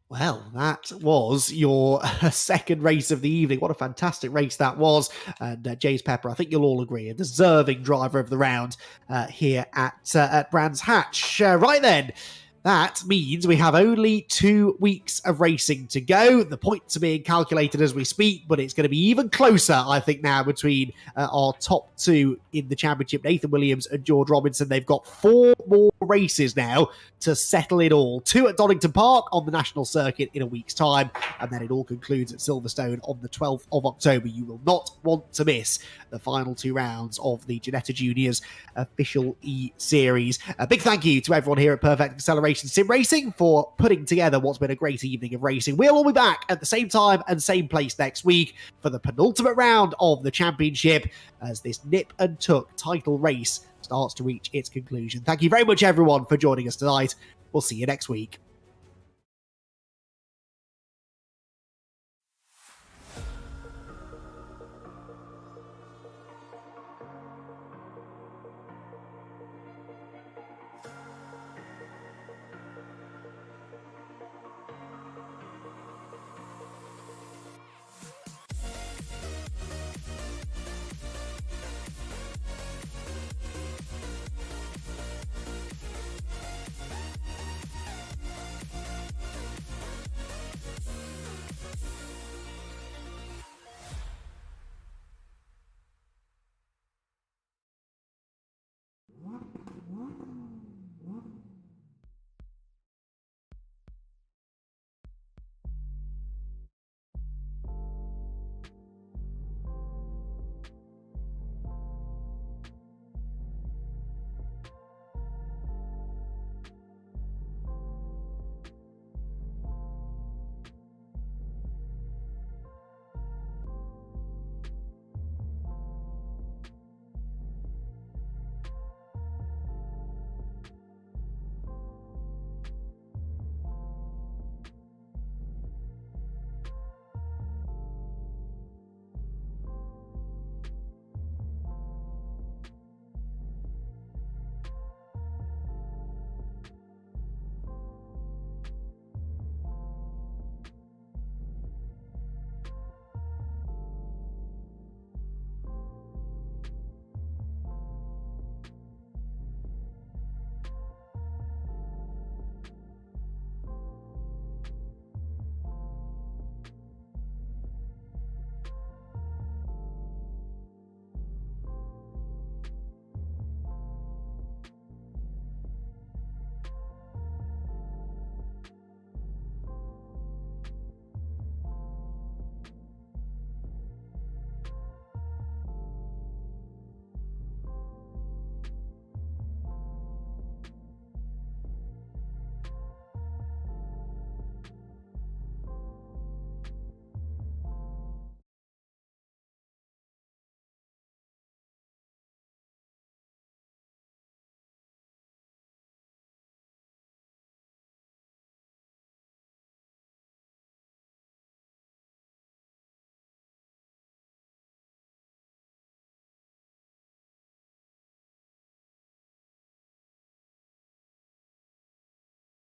Well, that was your second race of the evening. What a fantastic race that was. And James Pepper, I think you'll all agree, a deserving driver of the round here at Brands Hatch. Right then, That means we have only 2 weeks of racing to go. The points are being calculated as we speak, but it's going to be even closer, I think, now between our top 2 in the championship, Nathan Williams and George Robinson. They've got 4 more races now to settle it all. 2 at Donington Park on the national circuit in a week's time, and then it all concludes at Silverstone on the 12th of October. You will not want to miss the final 2 rounds of the Ginetta Juniors official E-Series. A big thank you to everyone here at Perfect Acceleration Sim Racing for putting together what's been a great evening of racing. We'll all be back at the same time and same place next week for the penultimate round of the championship as this nip and tuck title race starts to reach its conclusion. Thank you very much, everyone, for joining us tonight. We'll see you next week.